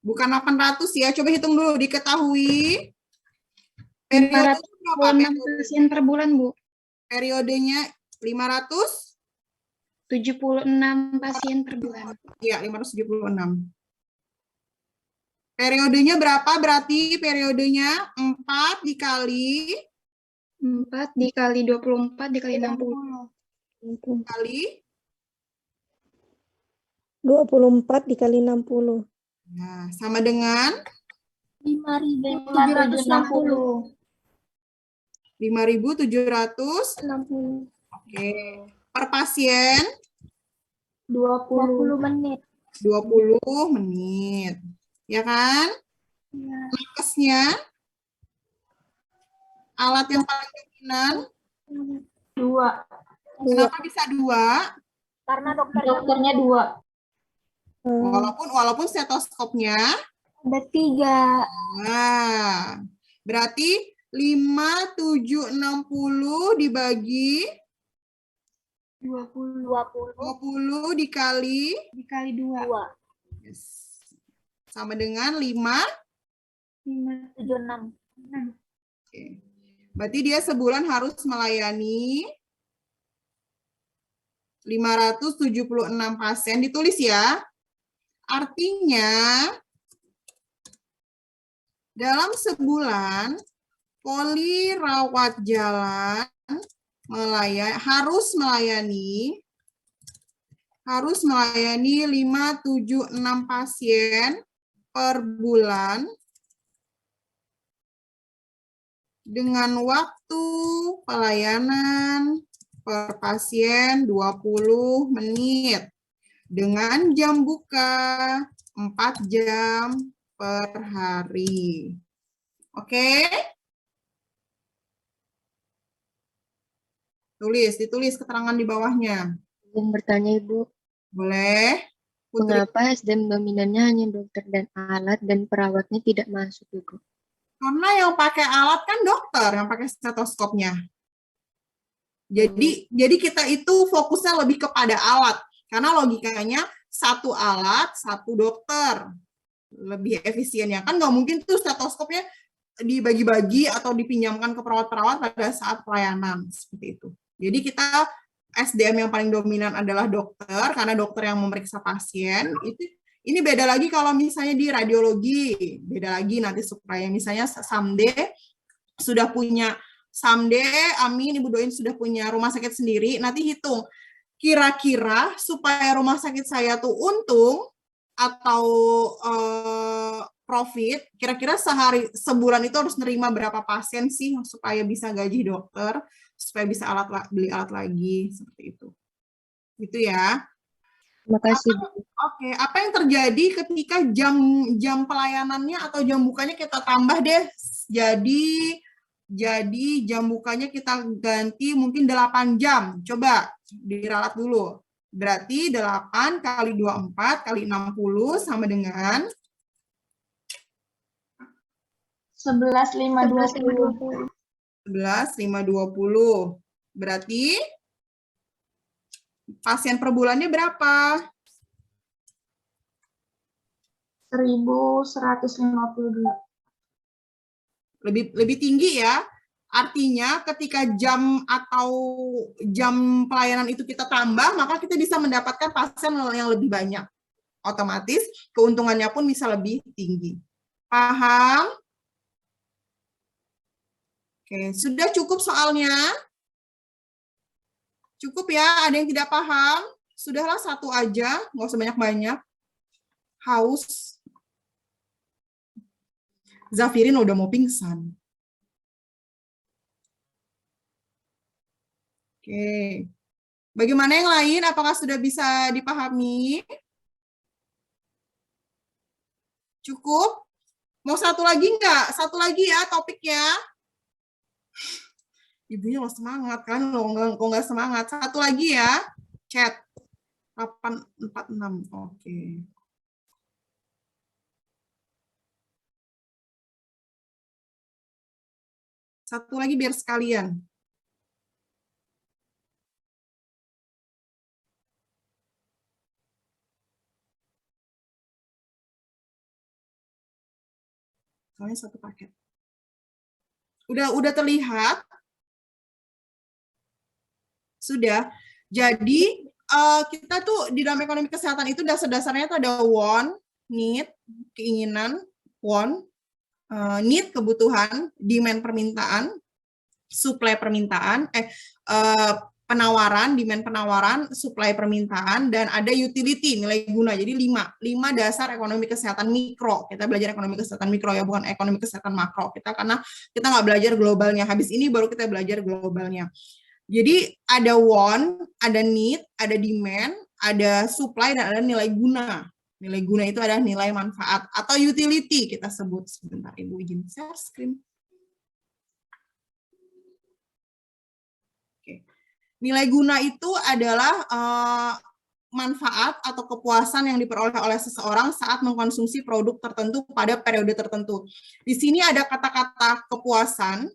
Bukan 800 ya, coba hitung dulu, diketahui. Periodenya berapa? 526 pasien per bulan, Bu. Periodenya 500? 76 pasien per bulan. Iya, 576. Periodenya berapa? Berarti periodenya 4 dikali 4 dikali 24 dikali 60. kali 24 dikali 60. nah, sama dengan 5.760. 5.760. Oke. Per pasien 20 menit. 20 menit. Ya kan? Nakesnya alat yang paling dominan. 2. Kenapa bisa 2? Karena dokternya 2. Walaupun stetoskopnya Ada 3. nah, berarti 5.760 dibagi 20 20 dikali 2. yes, sama dengan 5. 76. Oke. Berarti dia sebulan harus melayani 576 pasien. Ditulis ya. Artinya dalam sebulan poli rawat jalan harus melayani 576 pasien per bulan dengan waktu pelayanan per pasien 20 menit dengan jam buka 4 jam per hari. Oke? Ditulis keterangan di bawahnya. Izin bertanya, Ibu. Boleh. Putri. Mengapa SDM dominannya hanya dokter dan alat dan perawatnya tidak masuk, Ibu? Karena yang pakai alat kan dokter, yang pakai stetoskopnya. Jadi kita itu fokusnya lebih kepada alat. Karena logikanya satu alat, satu dokter. Lebih efisiennya. Kan nggak mungkin tuh stetoskopnya dibagi-bagi atau dipinjamkan ke perawat-perawat pada saat pelayanan. Seperti itu. Jadi kita SDM yang paling dominan adalah dokter, karena dokter yang memeriksa pasien. Ini beda lagi kalau misalnya di radiologi. Beda lagi nanti supaya misalnya Samde, Amin, Ibu Doin sudah punya rumah sakit sendiri, nanti hitung. Kira-kira supaya rumah sakit saya tuh untung atau profit, kira-kira sebulan itu harus nerima berapa pasien sih supaya bisa gaji dokter, supaya bisa beli alat lagi, seperti itu. Gitu ya. Terima kasih, Bu. Oke, apa yang terjadi ketika jam pelayanannya atau jam bukanya kita tambah deh. Jadi jam bukanya kita ganti mungkin 8 jam. Coba diralat dulu. Berarti 8 kali 24 kali 60 sama dengan 11.520. 11.520. Berarti pasien per bulannya berapa? 1.152. Lebih tinggi ya. Artinya ketika jam pelayanan itu kita tambah, maka kita bisa mendapatkan pasien yang lebih banyak. Otomatis keuntungannya pun bisa lebih tinggi. Paham? Oke, sudah cukup soalnya? Cukup ya, ada yang tidak paham? Sudahlah satu aja, nggak usah banyak-banyak. Haus. Zafirin udah mau pingsan. Oke. Bagaimana yang lain? Apakah sudah bisa dipahami? Cukup? Mau satu lagi enggak? Satu lagi ya topiknya. Ibunya lo semangat kan? Lo nggak semangat. Satu lagi ya. Chat. 846. Oke. Satu lagi biar sekalian. Soalnya satu paket. Udah terlihat? Sudah. Jadi kita tuh di dalam ekonomi kesehatan itu dasar-dasarnya tuh ada want, need, keinginan, want, need kebutuhan, demand permintaan, supply permintaan, penawaran, demand penawaran, supply permintaan, dan ada utility, nilai guna. Jadi 5 dasar ekonomi kesehatan mikro. Kita belajar ekonomi kesehatan mikro ya, bukan ekonomi kesehatan makro. Karena kita nggak belajar globalnya. Habis ini baru kita belajar globalnya. Jadi ada want, ada need, ada demand, ada supply, dan ada nilai guna. Nilai guna itu adalah nilai manfaat atau utility kita sebut. Sebentar, Ibu izin share screen. Oke. Nilai guna itu adalah manfaat atau kepuasan yang diperoleh oleh seseorang saat mengkonsumsi produk tertentu pada periode tertentu. Di sini ada kata-kata kepuasan,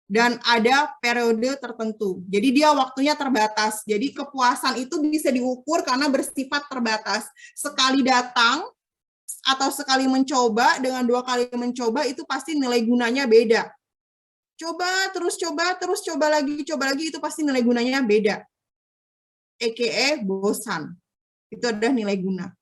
dan ada periode tertentu. Jadi dia waktunya terbatas. Jadi kepuasan itu bisa diukur karena bersifat terbatas. Sekali datang atau sekali mencoba dengan 2 kali mencoba itu pasti nilai gunanya beda. Coba lagi itu pasti nilai gunanya beda. EKE bosan. Itu adalah nilai guna.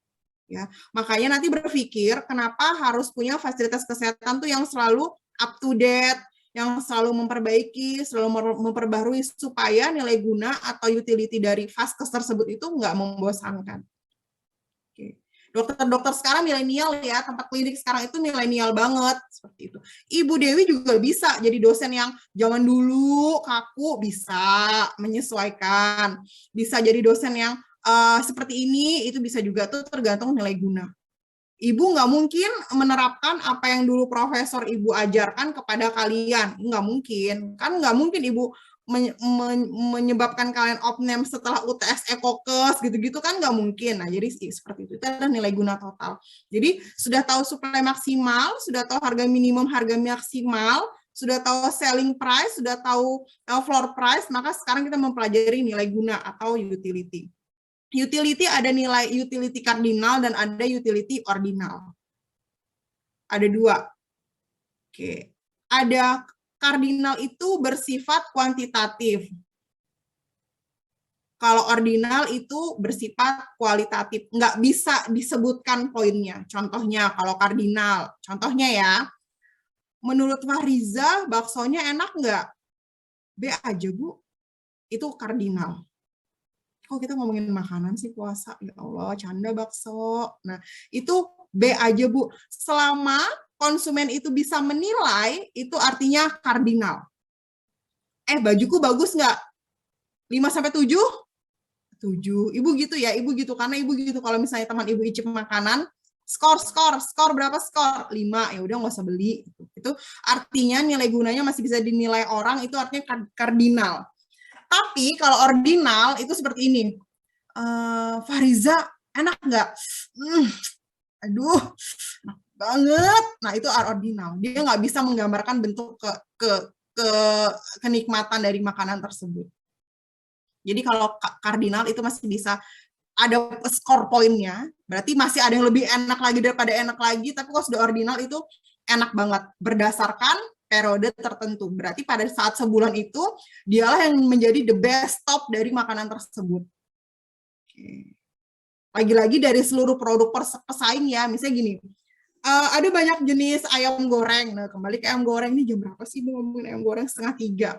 Ya, makanya nanti berpikir kenapa harus punya fasilitas kesehatan tuh yang selalu up to date, yang selalu memperbaiki, selalu memperbarui supaya nilai guna atau utility dari vaskes tersebut itu nggak membosankan. Oke. Dokter-dokter sekarang milenial ya, tempat klinik sekarang itu milenial banget seperti itu. Ibu Dewi juga bisa jadi dosen yang zaman dulu kaku, bisa menyesuaikan, bisa jadi dosen yang seperti ini, itu bisa juga tuh tergantung nilai guna. Ibu nggak mungkin menerapkan apa yang dulu profesor Ibu ajarkan kepada kalian. Nggak mungkin. Kan nggak mungkin Ibu menyebabkan kalian opname setelah UTS ekokes gitu-gitu kan nggak mungkin. Nah, jadi seperti itu. Itu adalah nilai guna total. Jadi sudah tahu supply maksimal, sudah tahu harga minimum, harga maksimal, sudah tahu selling price, sudah tahu floor price, maka sekarang kita mempelajari nilai guna atau utility. Utility ada nilai utility kardinal dan ada utility ordinal. Ada 2. Oke. Ada kardinal itu bersifat kuantitatif. Kalau ordinal itu bersifat kualitatif. Nggak bisa disebutkan poinnya. Contohnya kalau kardinal. Contohnya ya, menurut Fahriza baksonya enak nggak? B aja, Bu. Itu kardinal. Kok kita ngomongin makanan sih puasa? Ya Allah, canda bakso. Nah, itu B aja, Bu. Selama konsumen itu bisa menilai, itu artinya kardinal. Bajuku bagus nggak? 5-7? 7. Ibu gitu ya, Ibu gitu. Karena Ibu gitu, kalau misalnya teman Ibu icip makanan, skor berapa skor? 5, ya udah nggak usah beli. Itu artinya nilai gunanya masih bisa dinilai orang, itu artinya kardinal. Tapi kalau ordinal itu seperti ini. Fahriza, enak nggak? Aduh, enak banget. Nah, itu ordinal. Dia nggak bisa menggambarkan bentuk kenikmatan dari makanan tersebut. Jadi kalau kardinal itu masih bisa ada skor poinnya, berarti masih ada yang lebih enak lagi daripada enak lagi, tapi kalau sudah ordinal itu enak banget, berdasarkan periode tertentu. Berarti pada saat sebulan itu, dialah yang menjadi the best top dari makanan tersebut. Lagi-lagi dari seluruh produk pesaing ya, misalnya gini, ada banyak jenis ayam goreng. Nah, kembali ke ayam goreng, ini jam berapa sih ngomongin ayam goreng? 2:30.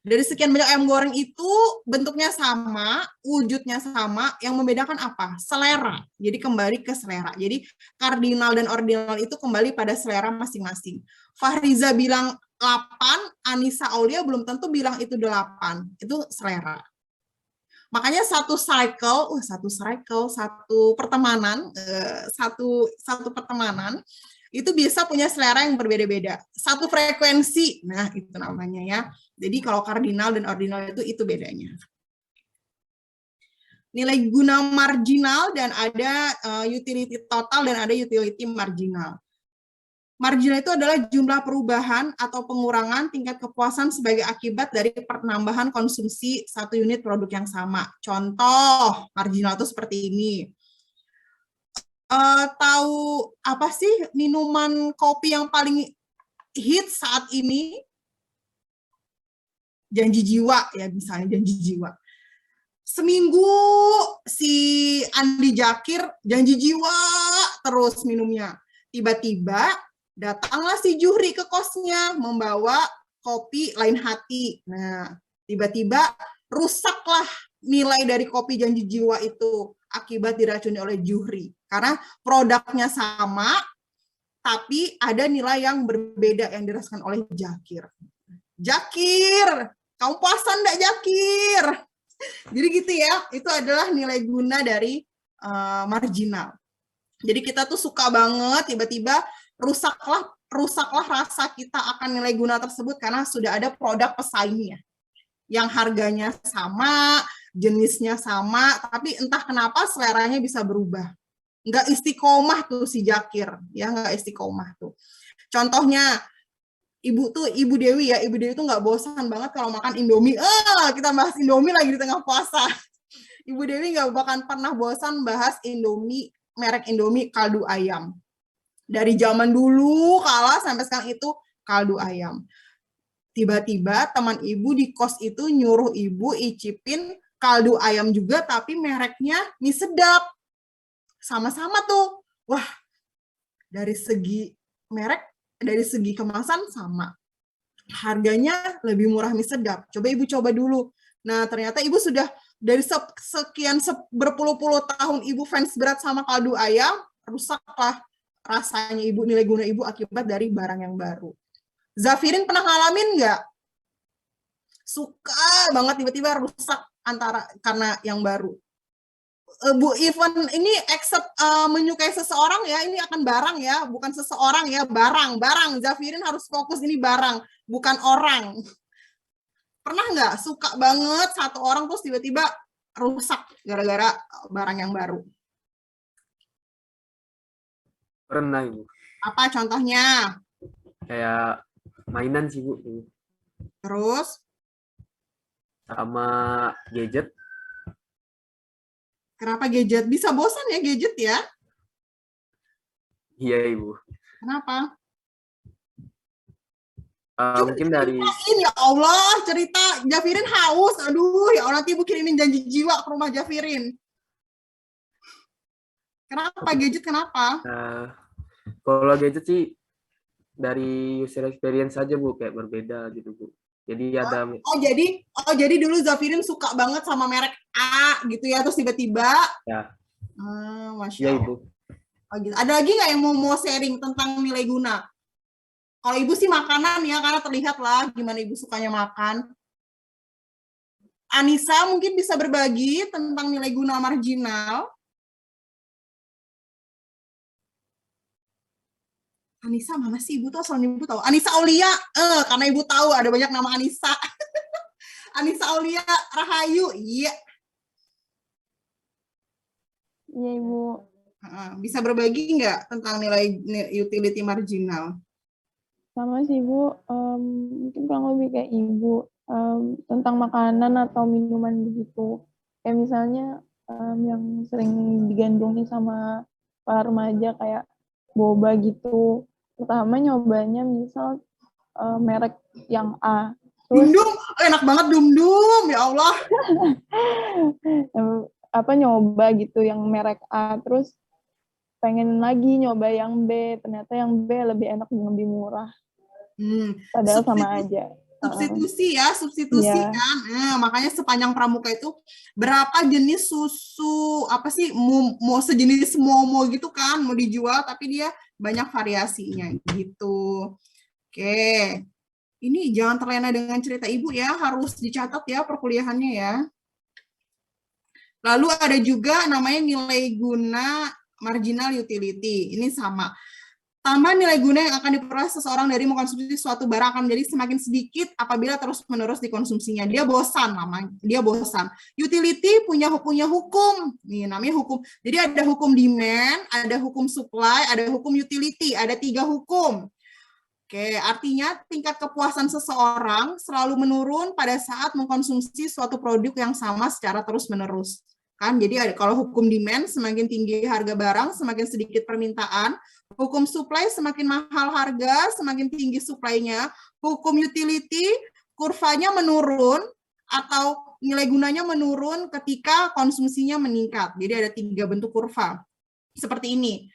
Dari sekian banyak ayam goreng itu, bentuknya sama, wujudnya sama, yang membedakan apa? Selera. Jadi kembali ke selera. Jadi kardinal dan ordinal itu kembali pada selera masing-masing. Fahriza bilang 8, Anissa Aulia belum tentu bilang itu 8. Itu selera. Makanya satu pertemanan, satu pertemanan, itu bisa punya selera yang berbeda-beda. Satu frekuensi, nah itu namanya ya. Jadi kalau kardinal dan ordinal itu bedanya. Nilai guna marginal dan ada utility total dan ada utility marginal. Marginal itu adalah jumlah perubahan atau pengurangan tingkat kepuasan sebagai akibat dari penambahan konsumsi satu unit produk yang sama. Contoh, marginal itu seperti ini. Tahu apa sih minuman kopi yang paling hits saat ini? Janji Jiwa ya, misalnya Janji Jiwa. Seminggu si Andi Jakir Janji Jiwa terus minumnya. Tiba-tiba datanglah si Juhri ke kosnya membawa kopi Lain Hati. Nah, tiba-tiba rusaklah nilai dari kopi Janji Jiwa itu akibat diracuni oleh Juhri. Karena produknya sama, tapi ada nilai yang berbeda yang dirasakan oleh Jakir. Jakir, kamu puasa enggak Jakir? Jadi gitu ya, itu adalah nilai guna dari marginal. Jadi kita tuh suka banget tiba-tiba rusaklah rasa kita akan nilai guna tersebut karena sudah ada produk pesaingnya yang harganya sama, jenisnya sama, tapi entah kenapa seleranya bisa berubah. Nggak istiqomah tuh si Jakir, ya nggak istiqomah tuh. Contohnya, Ibu Dewi ya, Ibu Dewi tuh nggak bosan banget kalau makan Indomie. Kita bahas Indomie lagi di tengah puasa. Ibu Dewi nggak bahkan pernah bosan bahas Indomie, merek Indomie kaldu ayam. Dari zaman dulu kala sampai sekarang itu kaldu ayam. Tiba-tiba teman ibu di kos itu nyuruh ibu icipin kaldu ayam juga, tapi mereknya mie sedap. Sama-sama tuh. Wah, dari segi merek, dari segi kemasan sama. Harganya lebih murah mie sedap. Coba ibu coba dulu. Nah, ternyata ibu sudah dari sekian berpuluh-puluh tahun ibu fans berat sama kaldu ayam, rusaklah rasanya ibu, nilai guna ibu akibat dari barang yang baru. Zafirin pernah ngalamin nggak? Suka banget tiba-tiba rusak karena yang baru. Bu Ivan ini accept menyukai seseorang ya, ini akan barang ya, bukan seseorang ya, barang. Zafirin harus fokus ini barang, bukan orang. Pernah nggak suka banget satu orang terus tiba-tiba rusak gara-gara barang yang baru? Pernah, Ibu. Apa contohnya? Kayak mainan sih, Bu. Terus? Sama gadget. Kenapa gadget? Bisa bosan ya gadget ya? Iya, Ibu. Kenapa? Mungkin dari... Ya Allah, cerita. Jafirin haus. Aduh, ya Allah, nanti Ibu kirimin Janji Jiwa ke rumah Jafirin. Kenapa gadget? Kenapa? Kalau gadget sih dari user experience saja, Bu, kayak berbeda gitu, Bu. Jadi ada jadi dulu Zafirin suka banget sama merek A gitu ya, terus tiba-tiba ya. Masya Ya, Allah. Ibu. Gitu. Ada lagi nggak yang mau sharing tentang nilai guna? Kalau Ibu sih makanan ya, karena terlihat lah gimana Ibu sukanya makan. Anissa mungkin bisa berbagi tentang nilai guna marginal. Anissa mana sih? Ibu tuh asalnya Ibu tahu. Anissa Aulia, karena Ibu tahu ada banyak nama Anissa. Anissa Aulia Rahayu, iya. Iya, Ibu. Bisa berbagi nggak tentang nilai utility marginal? Sama sih, Bu. Mungkin kurang lebih kayak Ibu. Tentang makanan atau minuman begitu. Kayak misalnya yang sering digandrungi sama para remaja kayak boba gitu. Pertama nyobanya misal merek yang A. Terus, Dum-dum, enak banget Dum-dum, ya Allah. nyoba gitu yang merek A, terus pengen lagi nyoba yang B, ternyata yang B lebih enak dan lebih murah. Padahal sama aja. Substitusi kan. Makanya sepanjang pramuka itu berapa jenis susu, apa sih, mau sejenis momo gitu kan, mau dijual, tapi dia banyak variasinya gitu. Oke. Ini jangan terlena dengan cerita Ibu ya, harus dicatat ya perkuliahannya ya. Lalu ada juga namanya nilai guna marginal utility. Ini sama. Tambah nilai guna yang akan diperoleh seseorang dari mengkonsumsi suatu barang akan menjadi semakin sedikit apabila terus-menerus dikonsumsinya. Dia bosan namanya, dia bosan. Utility punya hukum. Nih namanya hukum. Jadi ada hukum demand, ada hukum supply, ada hukum utility, ada 3 hukum. Oke, artinya tingkat kepuasan seseorang selalu menurun pada saat mengkonsumsi suatu produk yang sama secara terus-menerus. Kan, jadi kalau hukum demand, semakin tinggi harga barang, semakin sedikit permintaan. Hukum supply, semakin mahal harga, semakin tinggi supply-nya. Hukum utility, kurvanya menurun atau nilai gunanya menurun ketika konsumsinya meningkat. Jadi ada 3 bentuk kurva. Seperti ini.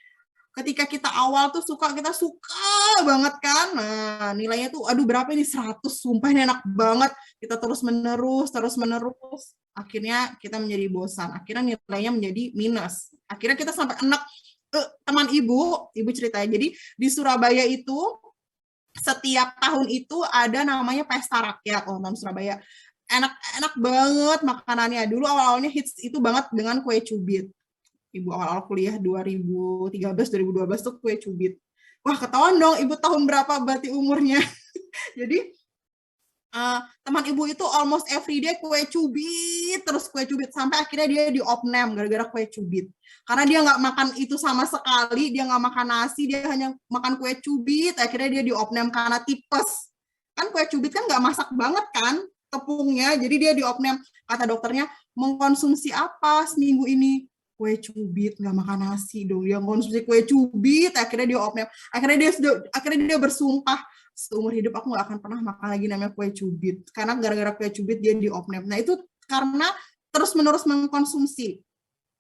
Ketika kita awal tuh kita suka banget kan. Nah, nilainya tuh aduh berapa ini 100, sumpah ini enak banget. Kita terus menerus. Akhirnya kita menjadi bosan. Akhirnya nilainya menjadi minus. Akhirnya kita sampai enak. Teman ibu ceritanya. Jadi di Surabaya itu setiap tahun itu ada namanya pesta rakyat teman Surabaya. Enak banget makanannya. Dulu awal-awalnya hits itu banget dengan kue cubit. Ibu awal-awal kuliah 2013-2012 tuh kue cubit. Wah, ketahuan dong ibu tahun berapa berarti umurnya. Jadi teman ibu itu almost every day kue cubit, terus kue cubit. Sampai akhirnya dia di opname gara-gara kue cubit. Karena dia nggak makan itu sama sekali, dia nggak makan nasi, dia hanya makan kue cubit. Akhirnya dia di opname karena tipes. Kan kue cubit kan nggak masak banget kan tepungnya, jadi dia di opname. Kata dokternya, mengkonsumsi apa seminggu ini? Kue cubit, nggak makan nasi dong, dia konsumsi kue cubit, akhirnya dia opname, akhirnya dia bersumpah seumur hidup aku nggak akan pernah makan lagi namanya kue cubit, karena gara-gara kue cubit dia di opname. Nah itu karena terus-menerus mengkonsumsi.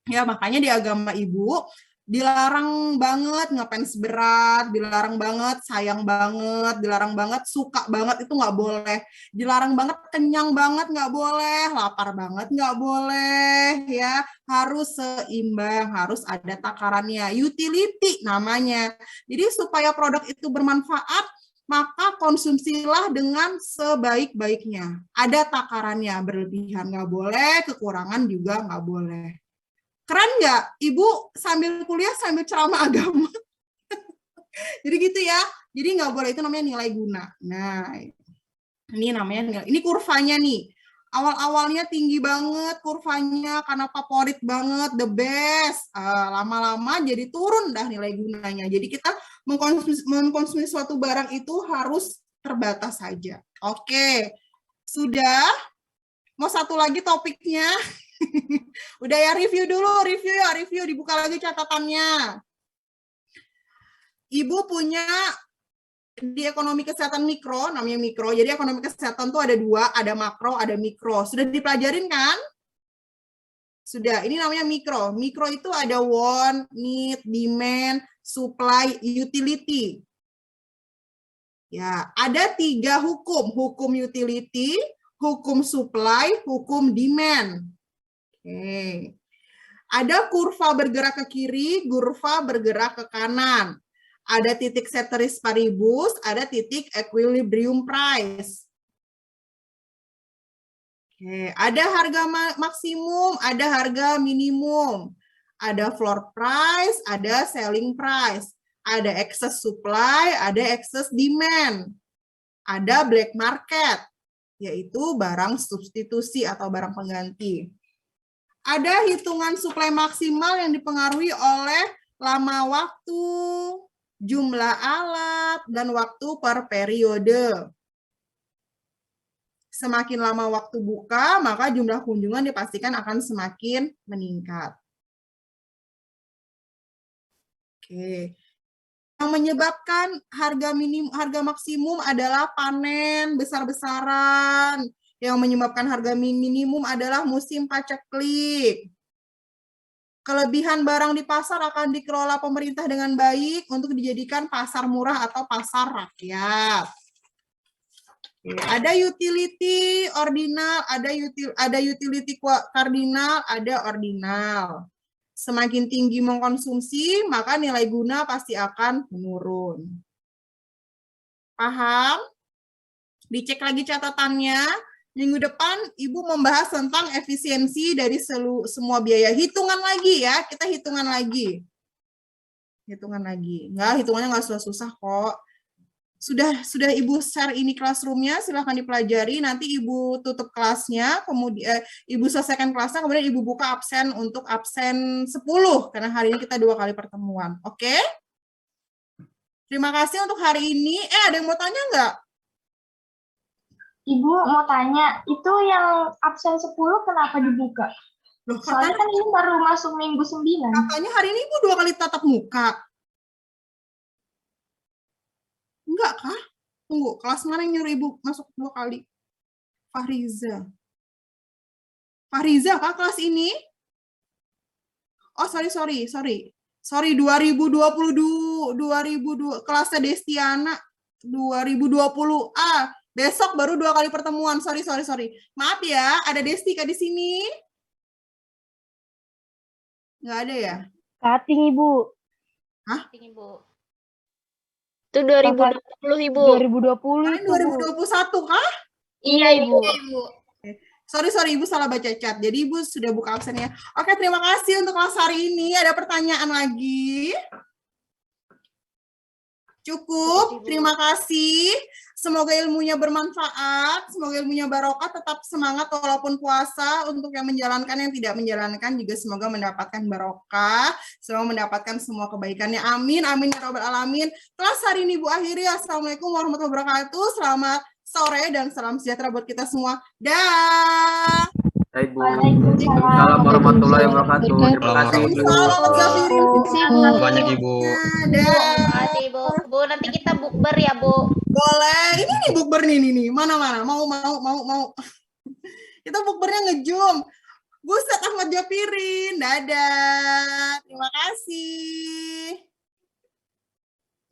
Ya makanya di agama ibu dilarang banget ngepens berat, dilarang banget sayang banget, dilarang banget suka banget, itu nggak boleh. Dilarang banget kenyang banget, nggak boleh. Lapar banget, nggak boleh. Ya harus seimbang, harus ada takarannya. Utility namanya. Jadi supaya produk itu bermanfaat, maka konsumsilah dengan sebaik-baiknya. Ada takarannya, berlebihan nggak boleh, kekurangan juga nggak boleh. Keren nggak? Ibu sambil kuliah sambil ceramah agama. Jadi gitu ya. Jadi nggak boleh, itu namanya nilai guna. Nah, ini namanya nilai. Ini kurvanya nih. Awal-awalnya tinggi banget kurvanya karena favorit banget, the best. Lama-lama jadi turun dah nilai gunanya. Jadi kita mengkonsumsi suatu barang itu harus terbatas saja. Oke. Sudah? Mau satu lagi topiknya? Udah ya, review dulu, review, dibuka lagi catatannya. Ibu punya di ekonomi kesehatan mikro, namanya mikro. Jadi ekonomi kesehatan tuh ada 2, ada makro, ada mikro. Sudah dipelajarin kan? Sudah, ini namanya mikro. Mikro itu ada want, need, demand, supply, utility. Ya, ada 3 hukum. Hukum utility, hukum supply, hukum demand. Oke. Ada kurva bergerak ke kiri, kurva bergerak ke kanan. Ada titik ceteris paribus, ada titik equilibrium price. Oke. Ada harga maksimum, ada harga minimum. Ada floor price, ada selling price. Ada excess supply, ada excess demand. Ada black market, yaitu barang substitusi atau barang pengganti. Ada hitungan suplai maksimal yang dipengaruhi oleh lama waktu, jumlah alat, dan waktu per periode. Semakin lama waktu buka, maka jumlah kunjungan dipastikan akan semakin meningkat. Oke. Yang menyebabkan harga maksimum adalah panen besar-besaran. Yang menyebabkan harga minimum adalah musim paceklik. Kelebihan barang di pasar akan dikelola pemerintah dengan baik untuk dijadikan pasar murah atau pasar rakyat. Ada utility ordinal, ada utility kardinal, ada ordinal. Semakin tinggi mengkonsumsi, maka nilai guna pasti akan menurun. Paham? Dicek lagi catatannya. Minggu depan Ibu membahas tentang efisiensi dari semua biaya. Hitungan lagi ya, kita hitungan lagi. hitungan lagi. Enggak, hitungannya nggak susah-susah kok. Sudah Ibu share ini classroom-nya, silahkan dipelajari. Nanti Ibu tutup kelasnya, kemudian Ibu selesaikan kelasnya, kemudian Ibu buka absen untuk absen 10, karena hari ini kita 2 kali pertemuan. Oke? Terima kasih untuk hari ini. Ada yang mau tanya nggak? Ibu mau tanya, itu yang absen 10 kenapa dibuka? Loh, Soalnya kan ini baru masuk minggu 9. katanya hari ini Ibu 2 kali tatap muka. Enggak kah? Tunggu, kelas mana yang nyuruh Ibu masuk 2 kali? Fahriza. Fahriza kah kelas ini? Oh, sorry. Sorry, 2020 kelasnya Destiana 2020. Besok baru 2 kali pertemuan. Sorry. Maaf ya, ada Desti Kak di sini? Nggak ada ya? Cutting, Ibu. Ibu. Itu 2020, Ibu. 2020 Kalian itu, Bu. 2021 kah? Iya, Ibu. Sorry, Ibu salah baca chat. Jadi Ibu sudah buka absennya. Oke, terima kasih untuk kelas hari ini. Ada pertanyaan lagi? Cukup, terima kasih. Semoga ilmunya bermanfaat, semoga ilmunya barokah, tetap semangat walaupun puasa. Untuk yang menjalankan, yang tidak menjalankan juga semoga mendapatkan barokah, semoga mendapatkan semua kebaikannya. Amin, amin ya robbal alamin. Kelas hari ini Bu akhiri. Assalamualaikum warahmatullahi wabarakatuh. Selamat sore dan salam sejahtera buat kita semua. Dah. Baik, Bu. Waalaikumsalam warahmatullahi wabarakatuh. Terima kasih. Salam banyak Ibu. Terima kasih, Bu. Bu, nanti kita bukber ya, Bu. Boleh. Ini nih bukber nih. Mana? Mau. Kita bukbernya nge-zoom. Buset, Ahmad Jafirin. Dadah. Terima kasih.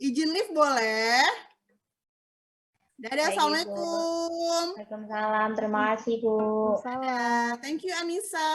Izin live boleh? Dadah, Baik, Ibu. Assalamualaikum. Waalaikumsalam. Terima kasih, Bu. Thank you, Anissa.